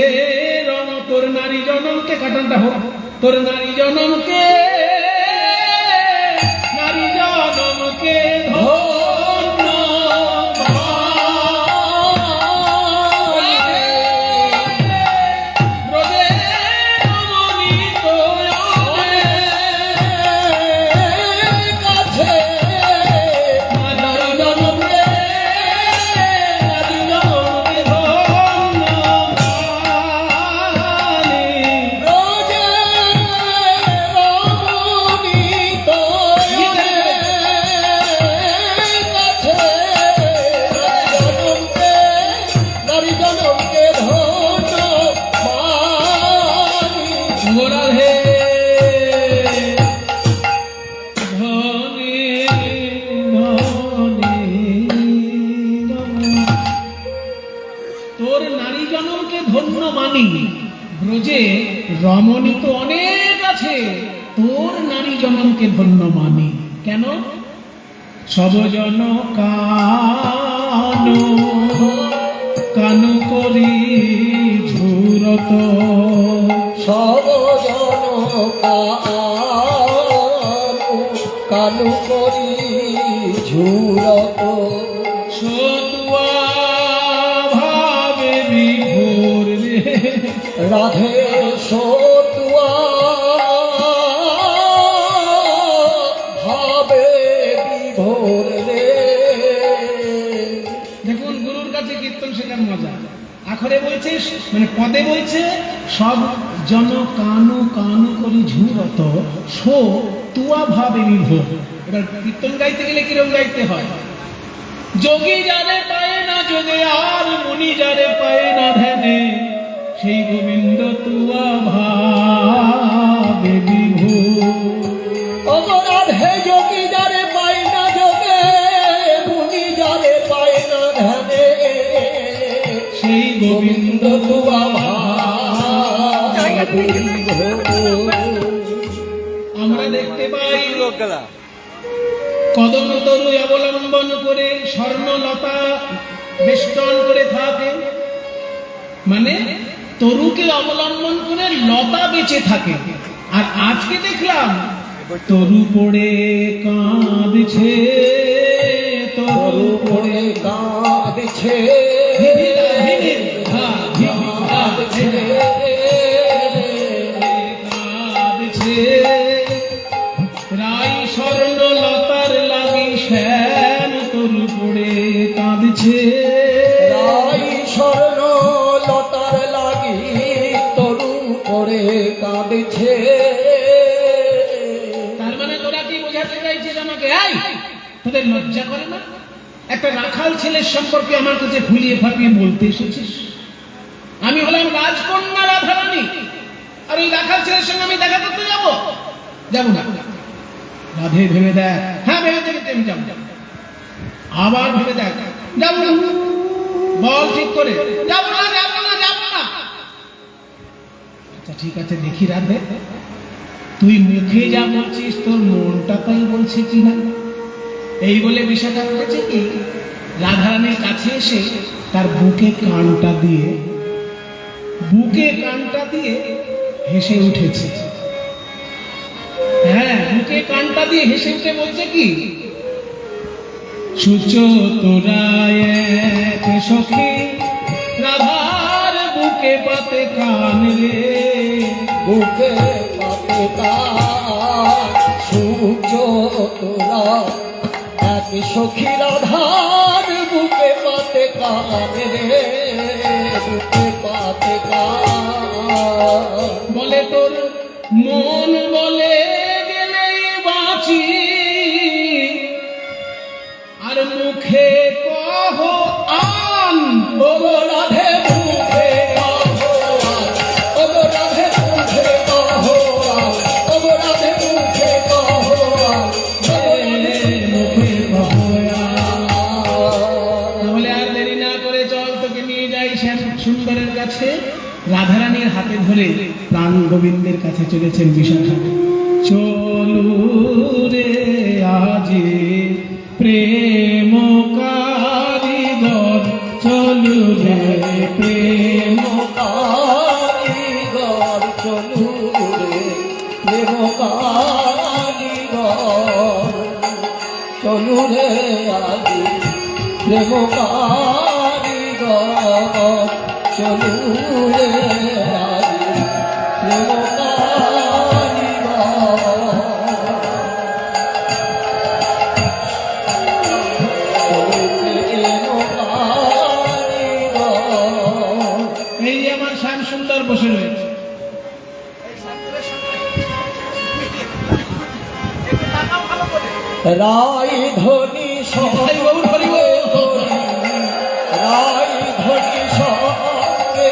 রম তোর নারী জনমকে, কাটানটা হোক, তোর নারী জনমকে, নারী জনমকে ধন্য ব্রজে রমণী তোর কাছে নারী জনমকে, নারী জনমকে ধন্য রোজে রমণী তোর কাছে নারী জনমকে ধন্য মানি। রাধে ধনে ধনে তোর নারী জনমকে ধন্য মানি। ব্রজে রমণী তো অনেক আছে, তোর নারী জনমকে ধন্য মানি। কেন? সব জন কানু কানু করি ঝুরত, সব জন কানু করি ঝুরত, সতুয়া ভাবে বিভোর রে। রাধে সতুয়া ভাবে বিভোর রে। দেখুন গুরুর কাছে কীর্তন শেখার মজা। আখরে বলছে, মানে পদে বলছে সব জন কানু কানু করি ঝুরত, সো তুয়া ভাবে বিভোর। এবার কীর্তন গাইতে গেলে কিরকম গাইতে হয়? যোগী যারে পায় না যোগে, আর মুনি যারে পায় না ধ্যানে, সেই গোবিন্দ তুয়া ভাবে বিভোর। অপরাধ হে যোগী যারে পাই না যোগে, মুনি যারে পাই না ধ্যানে, সেই গোবিন্দ তুয়া আমরা দেখতে পাই কদম তরু অবলম্বন করে স্বর্ণলতা বেষ্টন করে থাকে, মানে তরুকে অবলম্বন করে লতা বেঁচে থাকে। আর আজকে দেখলাম তরু পড়ে কাঁদছে, তরু পড়ে কাঁদছে, কাঁদছে, রাই স্বর্ণলতার লাগি শ্যাম তরু পড়ে কাঁদছে, রাই স্বর্ণ লতার লাগি তরু করে কাঁদছে। তার মানে তোরা কি বোঝাতে চাইছিস আমাকে? এই তোদের লজ্জা করে না? একটা রাখাল ছেলের সম্পর্কে আমার কাছে ফুলিয়ে ফাটিয়ে বলতে এসেছিস? আমি হলাম রাজকন্যা রাধারানী, আর ওই রাখাল ছেলের সঙ্গে আমি দেখা করতে যাবো? যাবো না। রাধে ভেবে দেখ, হ্যাঁ ভেবে দেখেছি আমি যাবো। আবার ভেবে দেখ, যাবো না। বল ঠিক করে, যাবো না, যাবো না, যাবো না। আচ্ছা ঠিক আছে, দেখি রাধে তুই মুখে যা বলছিস তোর মনটা তাই বলছে কিনা। এই বলে বিষয়টা করেছে কি, রাধারানীর কাছে এসে তার বুকে কানটা দিয়ে হেসে উঠেছে। হ্যাঁ, বুকে কানটা দিয়ে হেসে উঠে বলছে কি, সুচোতরা এক সখী রাধার বুকে পাতে কান রে, বুকে পাতে কান সূর্য তোরা এক সখী রাধার বুকে পাতে কান রে, বুকে পাতে কান। বলে তোর মন বলে গেলেই বাঁচি, আর মুখে কহ আন। ওগো রাধে মুখে কহ আন, ওগো রাধে মুখে কহ আন, ওগো রাধে মুখে কহ আন, মুখে কহ আন। এসে রাধারানীর হাতে ধরে প্রাণ গোবিন্দের কাছে চলেছেন বিশাখা। চলু রে আজি প্রেম কারিগর, চলু রে প্রেম কারিগর, চলু রে প্রেম কারিগর, চলু রে আজি প্রেম কারিগর, চলু রে আজি প্রেম কারিগর। এই যে আমার শ্যাম সুন্দর বসে রয়েছে, রাই ধনি ভাই বাবুর হরিব। রাই ধনি সঙ্গে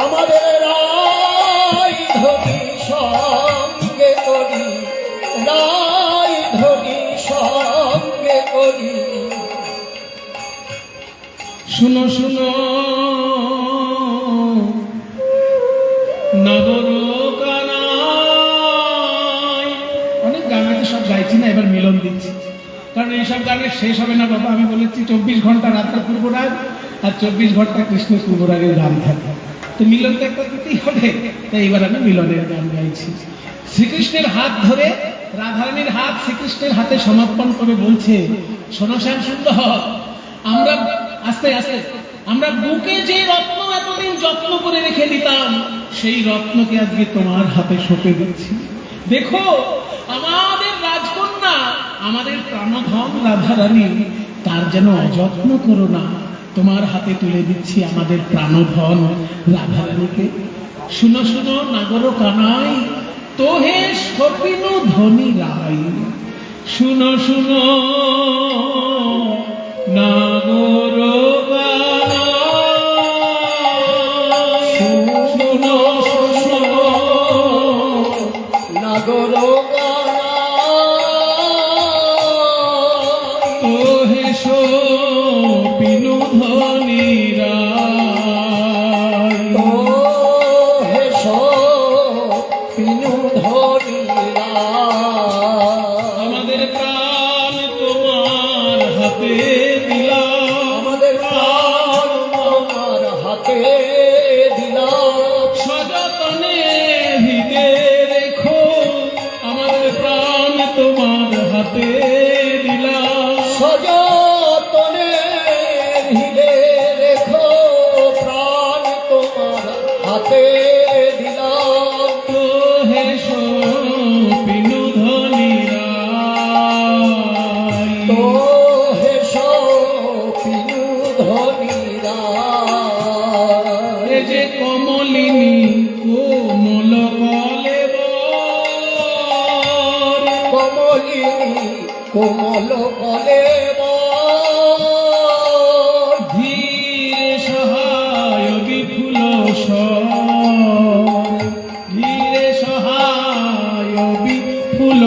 আমাদের রাই ধনি সঙ্গে করি, রাই ধনি সঙ্গে করি। শুনো শুনো নগর কানাই, অনেক গান আছে, সব গাইছি না, এবার মিলন দিচ্ছি, কারণ এইসব গানের শেষ হবে না বাবা। আমি বলেছি 24 ঘন্টা রাত্রা পূর্বরাগ আর 24 ঘন্টা কৃষ্ণ পূর্বরাগের গান থাকে, তো মিলন তো একটা দিতেই হবে। তাই এবার আমি মিলনের গান গাইছি। শ্রীকৃষ্ণের হাত ধরে রাধারানীর হাত শ্রীকৃষ্ণের হাতে সমর্পণ করে বলছে, শোনো শ্যাম সুন্দর, আমরা আস্তে আস্তে আমরা বুকে যে রত্ন এতদিন যত্ন করে রেখে দিতাম, সেই রত্নকে আজকে তোমার হাতে সঁপে দিচ্ছি। দেখো আমাদের রাজকন্যা, আমাদের প্রাণধন রাধারানী, তার যেন অযত্ন করো না, তোমার হাতে তুলে দিচ্ছি আমাদের প্রাণধন রাধারানীকে। শুনো শুনো নাগর কানাই, তোহে সপিনু ধনী রাই, শুনো শুনো নাগর কানাই, শুনো শুনো নাগর তোহে সপিনু ধনী রাই, হে পিনু ধরিরা, আমাদের প্রাণ তোমার হাতে দিলাম, আমাদের প্রাণ তোমার হাতে দিলাম। সযতনে হৃদে রেখো, আমাদের প্রাণ তোমার হাতে দিলাম, সযতনে হৃদে রেখো, প্রাণ তোমার হাতে দিলাম। তোহে সপিনু ধনী রাই, তো হে পিনু ধরিরা, এ যে কমলিনী কোমল কলেবর, কমলিনী কোমল কলেব, ধীরে সহায় বিপুল ধীরে সহায় বিপুল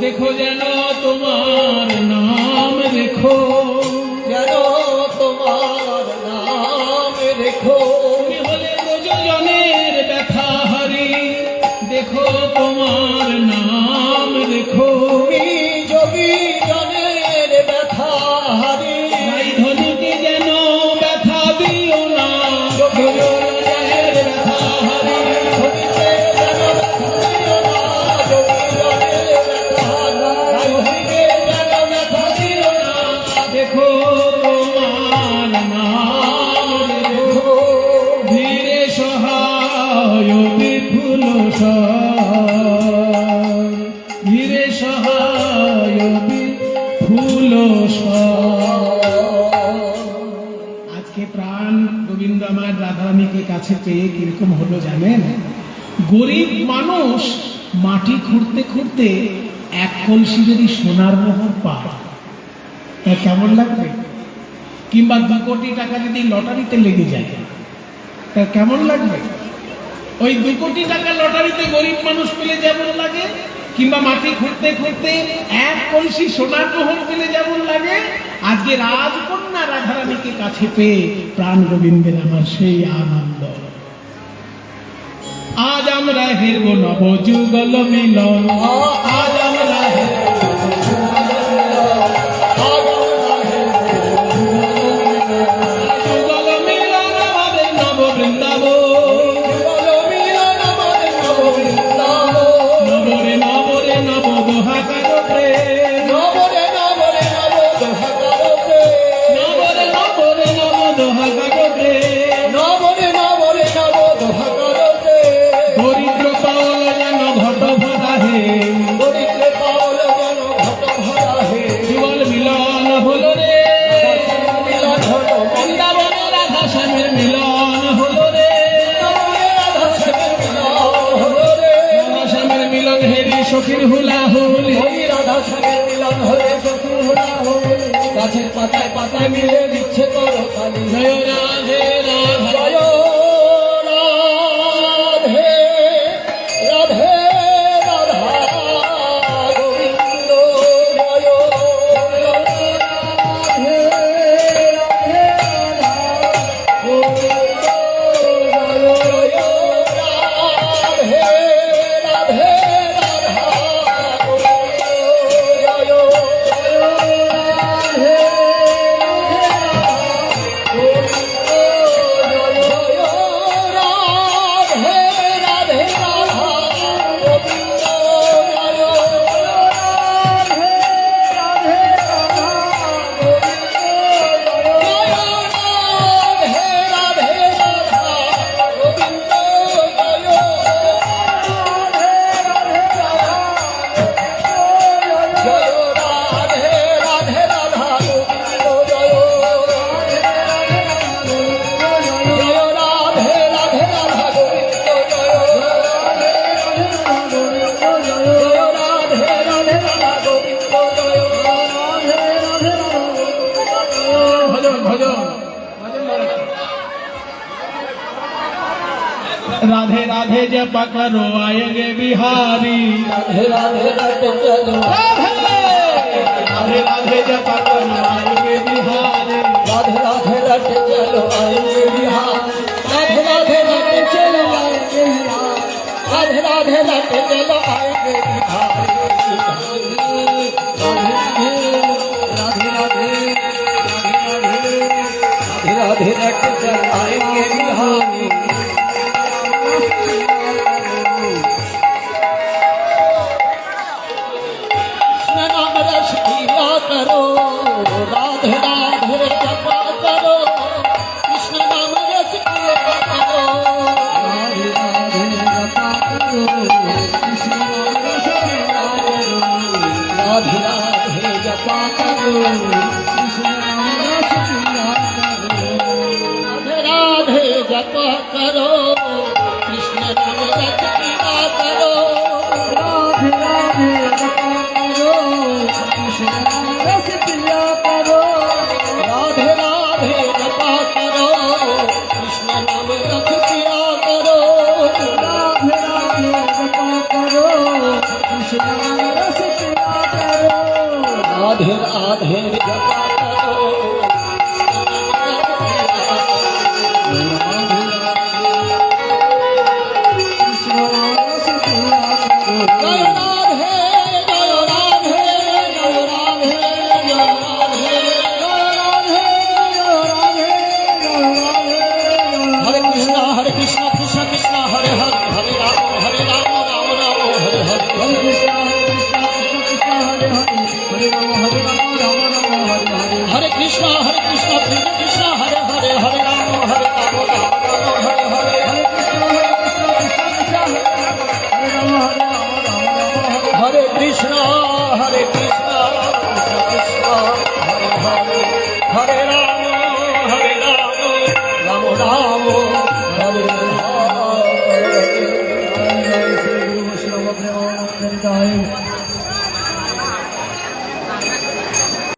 দেখো যেন তোমার নাম রেখো, যেন তোমার নাম রেখো। তুমি হলে প্রযোজনের ব্যথা হারি, দেখো তোমার নাম রেখো, তুমি যোগী জনের ব্যথা হারি, ভাই ধনীকে যেন ব্যথা দিও না, প্রযোজনের ব্যথা হারি, ধনীকে যেন ব্যথা দিও না, যোগী জনের ব্যথা হারি, ধনীকে যেন ব্যথা দিও না। দেখো তোমার নাম রেখো, ধীরে সহায় বিপুল ধীরে সহায় বিপুল। আজকে প্রাণ গোবিন্দ আমার রাধারানীকে কাছে পেয়ে কিরকম হলো জানেন? গরিব মানুষ মাটি খুঁড়তে খুঁড়তে এক কলসি যদি সোনার মোহর পায়, তা কেমন লাগবে? কিংবা 2 কোটি টাকা যদি লটারিতে লেগে যায়, তা কেমন লাগবে? ওই 2 কোটি টাকা লটারিতে গরিব মানুষ পেলে যেমন লাগে, কিংবা মাটি খুঁড়তে খুঁড়তে এক কলসি সোনার মোহর পেলে যেমন লাগে, আজকে রাজকন্যা রাধারানীকে কাছে পেয়ে প্রাণ গোবিন্দের আমার সেই আনন্দ। আজ আমরা হেরব নব যুগল মিলন, আজ আমরা হেরব যুগল মিলন আমাদের নব বৃন্দাবন, নবরে নবরে নব দোহাকার প্রেম, নবরে নবরে নব দোহাকার প্রেম, দরিদ্র পাওল যেন ঘট ভরা হে, যুগল মিলন হলো রে, বৃন্দাবনে রাধা শ্যামের মিলন হলো রে, রাধা শ্যামের মিলন হেরি সখীর হুলাহুলি, গাছের পাতায় পাতায় মিলে দিচ্ছে তোর খালি জয় রাধে রাধা, জয় রাধে রাধে রাধা গোবিন্দ জয় রাধে রাধে রাধা গোবিন্দ জয় রাধে রাধে রাধা গোবিন্দ জয় ভজন ভজন राधे राधे जप करो आएंगे बिहारी, राधे राधे राधे चलो राधे राधे जप करो आएंगे बिहारी, राधे राधे राधे चलो आएंगे बिहार राधे राधे राधे चलो आएंगे बिहार राधे राधे राधे चलो आएंगे बिहार राधे राधे चलो आएंगे बिहार नाम रस पीला करो राधे राधे जपा करो कृष्ण नाम रस पीला करो राधे राधे जपा करो कृष्ण नाम रस पीला करो राधे राधे जपा करो कृष्ण नाम रस पीला करो राधे राधे जपा करो कृष्ण नाम रस पीला करो राधे राधे जपा रस पिया करो राधे राधे जपा करो कृष्ण नाम रस पिया करो राधे राधे जपा करो कृष्ण नाम रस पिया करो राधे राधे जपा करो कृष्ण नाम रस पिया करो Hare Krishna Krishna Krishna Hare Hare Hare Rama Hare Rama Rama Rama Hare Hare Hare Krishna Krishna Krishna Hare Hare Hare Rama Hare Rama Rama Rama Hare Hare Hare Krishna Krishna Krishna Hare Hare Hare Rama Hare Rama Rama Rama Hare Hare Hare Krishna Krishna Krishna Hare Hare Hare Rama Hare Rama Rama Rama Hare Hare Hare Krishna